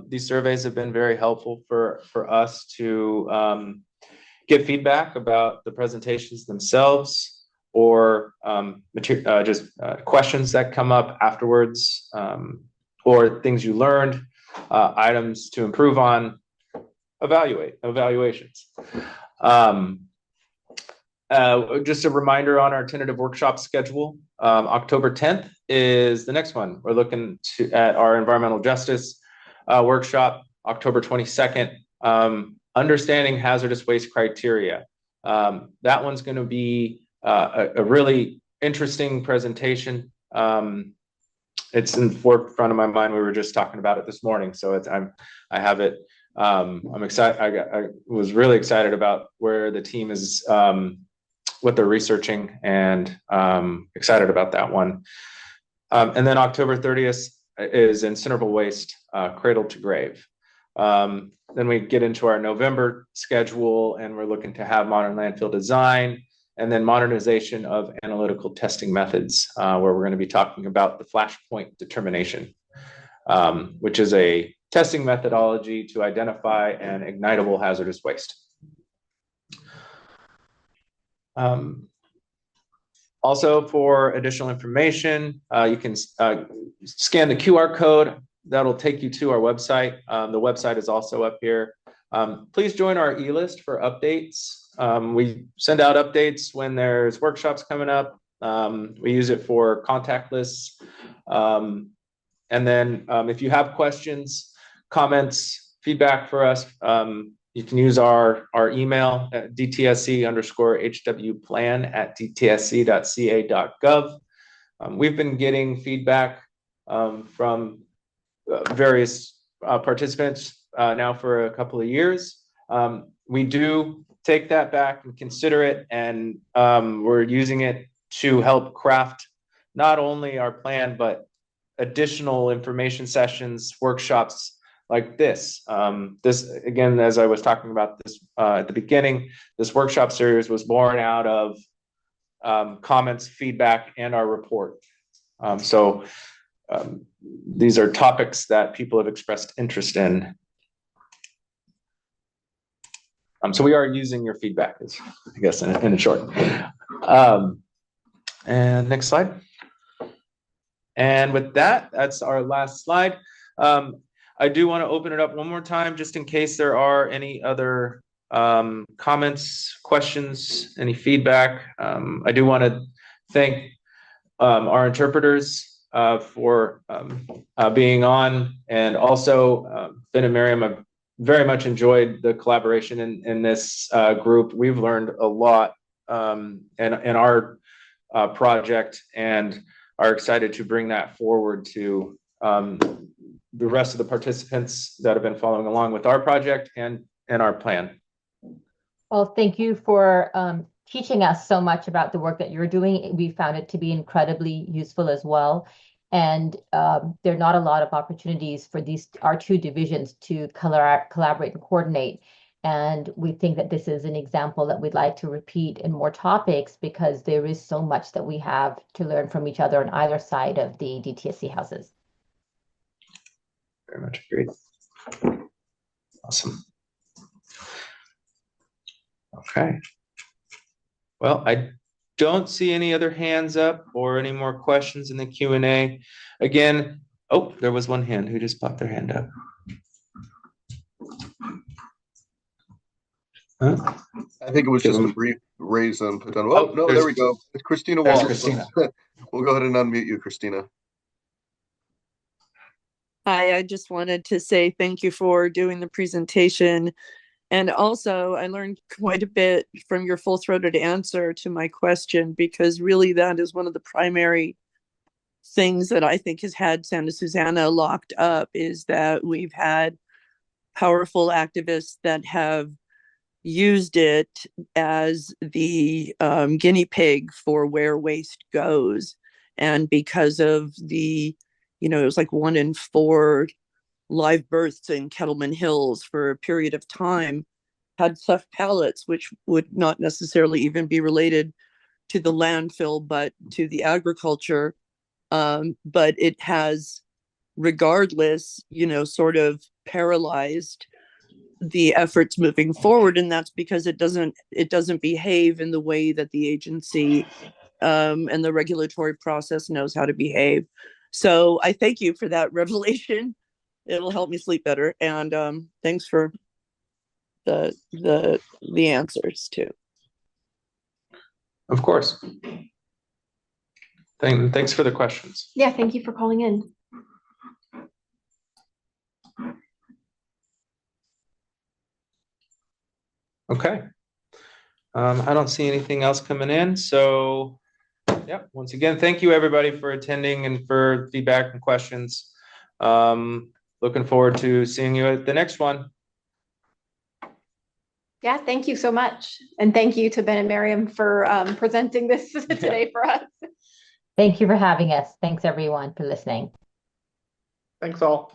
These surveys have been very helpful for us to get feedback about the presentations themselves, or questions that come up afterwards, or things you learned, items to improve on, evaluations. Just a reminder on our tentative workshop schedule. October 10th is the next one. We're looking at our environmental justice workshop. October 22nd, understanding hazardous waste criteria. That one's going to be a really interesting presentation. It's in the forefront of my mind. We were just talking about it this morning, so I have it I'm excited. I was really excited about where the team is, what they're researching, and excited about that one. And then October 30th is incinerable waste, cradle to grave. Then we get into our November schedule, and we're looking to have modern landfill design, and then modernization of analytical testing methods, where we're going to be talking about the flashpoint determination, which is a testing methodology to identify an ignitable hazardous waste. Also, for additional information, you can scan the QR code. That'll take you to our website. The website is also up here. Please join our e-list for updates. We send out updates when there's workshops coming up. We use it for contact lists. And then if you have questions, comments, feedback for us, you can use our email at dtsc_hwplan@dtsc.ca.gov. We've been getting feedback from various participants now for a couple of years. We do take that back and consider it, and we're using it to help craft not only our plan, but additional information sessions, workshops like this. This, again, as I was talking about this at the beginning, this workshop series was born out of comments, feedback, and our report. These are topics that people have expressed interest in. So we are using your feedback, I guess, in short. And next slide. And with that, that's our last slide. I do want to open it up one more time, just in case there are any other comments, questions, any feedback. I do want to thank our interpreters for being on, and also Ben and Maryam. I've very much enjoyed the collaboration in this group. We've learned a lot in our project, and are excited to bring that forward to the rest of the participants that have been following along with our project and our plan. Well, thank you for teaching us so much about the work that you're doing. We found it to be incredibly useful as well. And there are not a lot of opportunities for our two divisions to collaborate and coordinate. And we think that this is an example that we'd like to repeat in more topics, because there is so much that we have to learn from each other on either side of the DTSC houses. Very much agreed. Awesome. Okay. Well, I don't see any other hands up or any more questions in the Q&A. Again, oh, there was one hand who just popped their hand up. Huh? I think it was just a brief raise and put on. Oh, no, there we go. It's Christina Walsh. Christina. We'll go ahead and unmute you, Christina. Hi, I just wanted to say thank you for doing the presentation. And also, I learned quite a bit from your full-throated answer to my question, because really that is one of the primary things that I think has had Santa Susana locked up, is that we've had powerful activists that have used it as the guinea pig for where waste goes. And because of the, it was like 1 in 4 live births in Kettleman Hills for a period of time had cleft palates, which would not necessarily even be related to the landfill, but to the agriculture. But it has, regardless, sort of paralyzed the efforts moving forward, and that's because it doesn't behave in the way that the agency and the regulatory process knows how to behave. So I thank you for that revelation. It'll help me sleep better, and thanks for the answers too. Of course. Thanks for the questions. Yeah, thank you for calling in. Okay. I don't see anything else coming in. So, yeah, once again, thank you everybody for attending and for feedback and questions. Looking forward to seeing you at the next one. Yeah, thank you so much. And thank you to Ben and Maryam for presenting this today for us. Thank you for having us. Thanks everyone for listening. Thanks all.